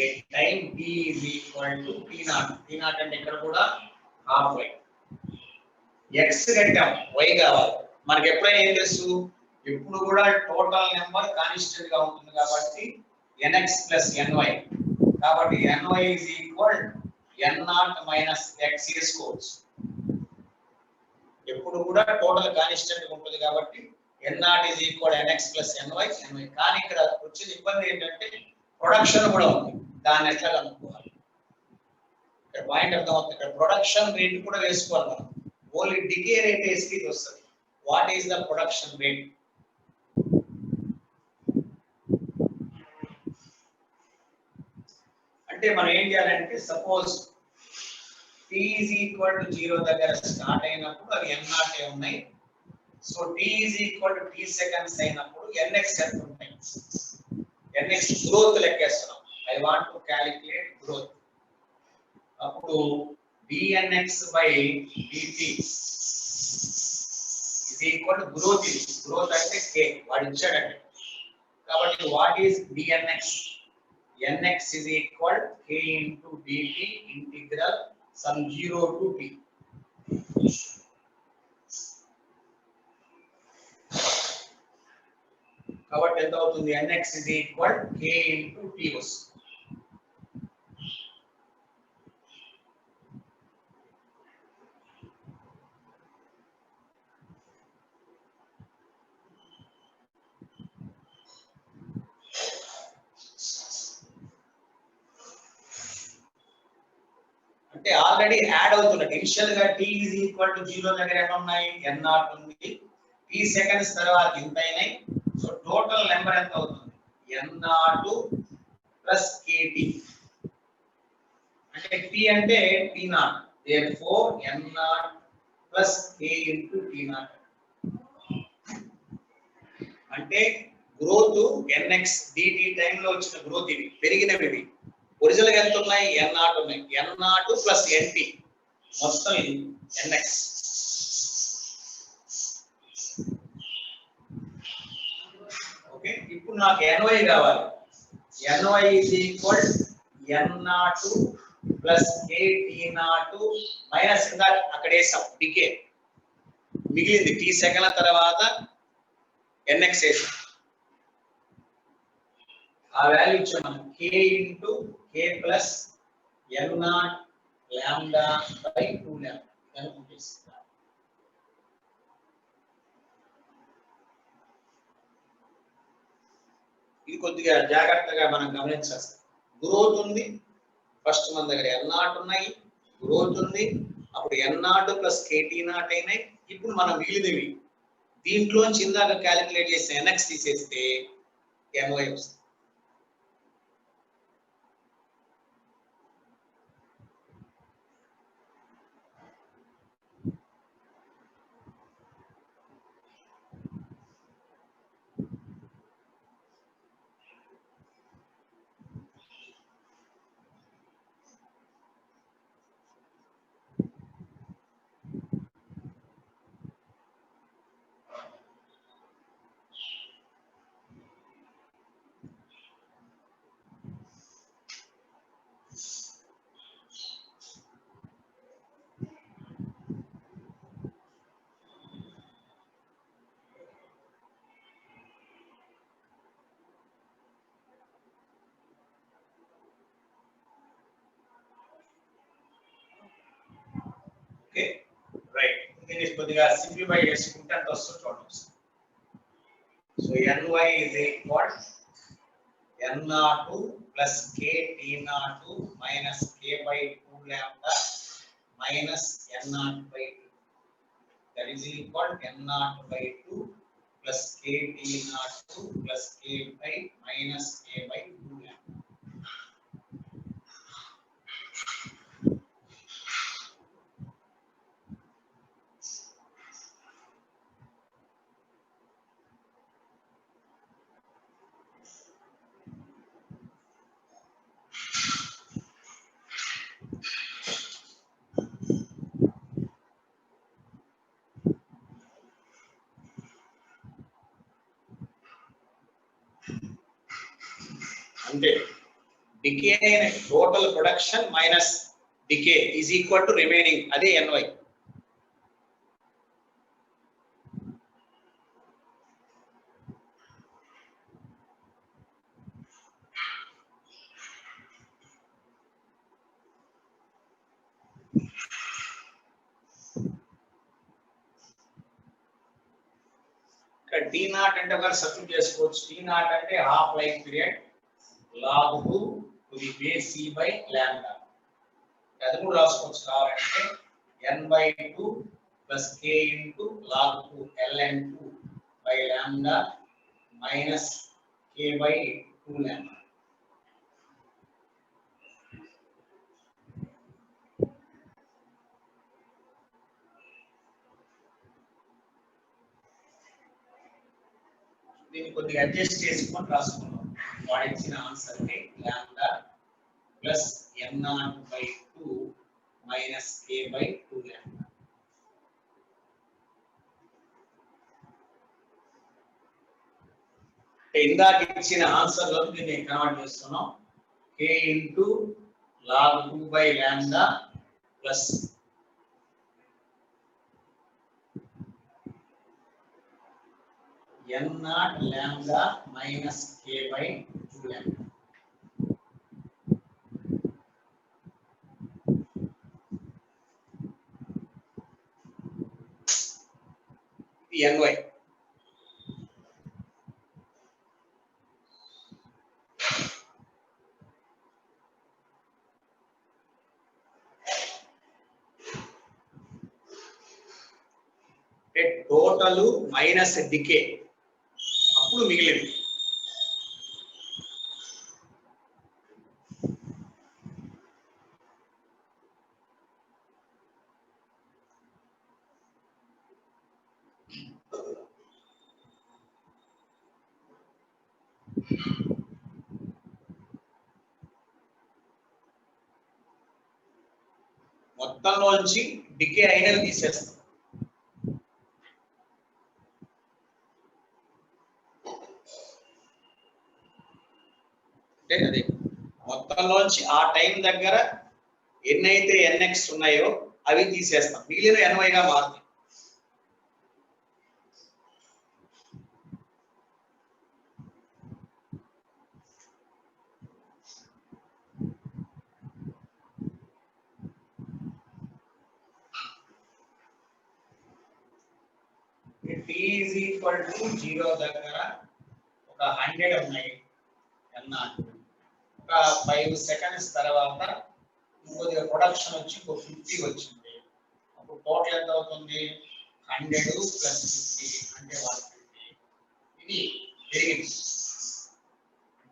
a time t is equal to t0. t0 అంటే ఇక్కడ కూడా half y. x కట్టాం y కావాలి. మనకి ఎప్పుడైనా ఏం తెలుసు, ఎప్పుడు కూడా టోటల్ నెంబర్ కాన్స్టెంట్ గా ఉంటుంది కాబట్టి nx ny. కాబట్టి ny is equal n0 minus x చేసుకోవచ్చు. ఎప్పుడు కూడా టోటల్ కాన్స్టెంట్ గా ఉంటుంది కాబట్టి n0 is equal nx ny. కానీ ఇక్కడ వచ్చిన ఇబ్బంది ఏంటంటే ప్రొడక్షన్ కూడా ఉంది. దాన్ని ఎట్లా కనుక్కోవాలి? ఇక్కడ పాయింట్ అర్థమవుతుంది. ఇక్కడ ప్రొడక్షన్ రేట్ కూడా వేసుకోవాలి మనం. ఓన్లీ డికే రేట్ వేస్తే ఇది వస్తుంది. What is the production rate? అంటే మనం ఏం చేయాలంటే suppose t is equal to 0 దగ్గర స్టార్ట్ అయినప్పుడు అవి n0 ఉన్నాయి. So t is equal to t seconds అయినప్పుడు nx ఎంత ఉంటాయి? nx గ్రోత్ లెక్కేస్తున్నాం. I want to calculate growth. అప్పుడు dnx by dt is equal to growth. ఇది గ్రోత్ అంటే k వాడు ఇచ్చాడంటే. కాబట్టి what is dnx? nx is equal k into dt integral sum 0 to t. కాబట్టి ఎంత అవుతుంది? nx is equal k into t వస్తుంది. అంటే ఆల్రెడీ యాడ్ అవుతున్నట్టు. ఇనిషియల్ గా t is equal to 0 దగ్గర ఎంత ఉన్నాయి? n0 ఉంది. t సెకండ్స్ తర్వాత ఇంత అయినాయి. సో టోటల్ నెంబర్ ఎంత అవుతుంది? n0 plus kt. అంటే t అంటే t0. therefore n0 plus k into t0. అంటే గ్రోత్ nx dt టైం లో వచ్చిన గ్రోత్ ఇది పెరిగినవి. ఇవి ఒరిజినల్ గా ఎంత ఉన్నాయి? n0 ఉన్నాయి. n0 ప్లస్ nt మొత్తం ఇది nx. ఓకే, ఇప్పుడు నాకు ny కావాలి. ny is equal n0 plus kt0 minus ఇందాక అక్కడ వేసాం డికే. మిగిలింది t సెకండ్ల తర్వాత nx వేసాం. ఆ వాల్యూ ఇచ్చాం మనం k into k plus n0 lambda by 2 lambda కనుక్కుంటేస్తాం. ఇది కొద్దిగా జాగ్రత్తగా మనం గమనించాలి. గ్రోత్ ఉంది, ఫస్ట్ మన దగ్గర n0 ఉన్నాయి, గ్రోత్ ఉంది, అప్పుడు n0 ప్లస్ kt0 అయినాయి. ఇప్పుడు మనం మిగిలినవి దీంట్లోంచి ఇందాక క్యాలిక్యులేట్ చేసిన nx తీసేస్తే ny వస్తుంది. Okay, right. దీన్ని కొద్దిగా సింప్లిఫై చేసుకుంటే అంత వస్తుంది చూడండి. So ny is equal n0 plus kt0 minus k by 2 lambda minus n0 by 2. That is equal n0 by 2 plus kt0 plus k by minus k by 2 lambda. అంతే. Decay అయిన total production minus decay is equal to remaining, అదే NY. ఇక్కడ T0 అంటే ఒకరు substitute చేసుకోవచ్చు. T0 అంటే half life period log 2 to the base c by lambda. అది కూడా రాసుకోవచ్చు కావాలంటే n/2 plus k into log 2 ln2 by lambda minus k by 2 lambda. దీన్ని కొద్దిగా అడ్జస్ట్ చేసుకొని రాసుకున్నాం. వాడు ఇచ్చిన ఆన్సర్ ని lambda plus n0/2 minus k/2 lambda. ఇందాక ఇచ్చిన ఆన్సర్ లో దీన్ని కన్వర్ట్ చేస్తున్నాం. k into log 2 by lambda plus n0 lambda minus k by 2 lambda. Ny. Total minus decay అప్పుడు మిగిలింది. మొత్తంలోంచి డికే అయినవి తీసేస్తాం. అదే మొత్తంలోంచి ఆ టైం దగ్గర ఎన్నైతే NX ఉన్నాయో అవి తీసేస్తాం, మిగిలిన NY గా మారుతాయి. T is equal to 0 దగ్గర ఒక 100 ఉన్నాయి N0. ఒక 5 సెకండ్స్ తర్వాత ఇంకొద్దిగా ప్రొడక్షన్ వచ్చి ఇంకో 50 వచ్చింది. అప్పుడు టోటల్ ఎంత అవుతుంది? 100 ప్లస్ 50 అంటే 150. ఇది పెరిగింది.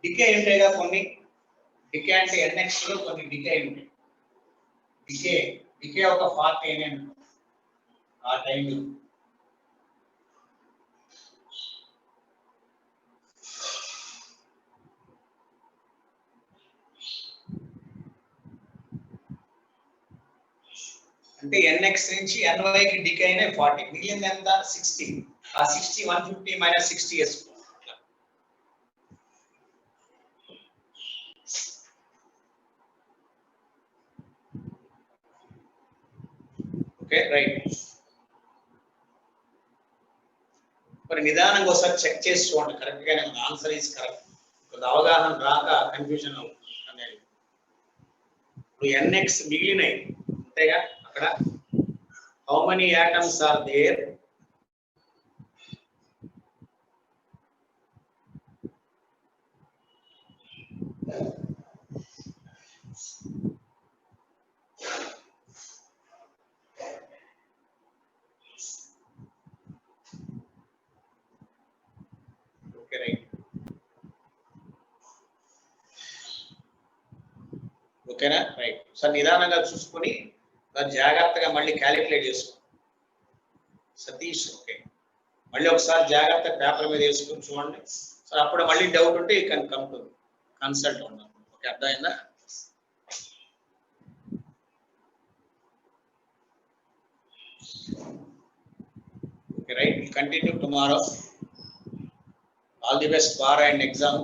డికే ఉంటాయిగా కొన్ని, డికే అంటే NX లో కొన్ని డికే ఉంటాయి. డికే ఒక 40 nm ఆ టైంలో. అంటే NX నుంచి NY కి డికే అయిన 40, మిగిలింది ఎంత? 60. ఆ 60 150 మైనస్ 60 వేసుకో. Okay right. మరి నిదానంగా ఒకసారి చెక్ చేసి చూడండి, కరెక్ట్ గానే ఉంది. Answer is correct. కొంత అవగాహన రాక కన్ఫ్యూజన్ అవుతుంది. ఇప్పుడు NX మిగిలినాయి అంతేగా. అక్కడ how many atoms are there? Okay, right. ఓకేనా? రైట్. సో నిదానంగా చూసుకొని దాన్ని జాగ్రత్తగా మళ్ళీ క్యాలిక్యులేట్ చేసుకో సతీష్. ఓకే, మళ్ళీ ఒకసారి జాగ్రత్తగా పేపర్ మీద వేసుకొని చూడండి. సో అప్పుడు మళ్ళీ డౌట్ ఉంటే you can come to consult ఉన్నాను. ఓకే, అర్థమైందా? Okay right, will continue tomorrow. All the best for and exam.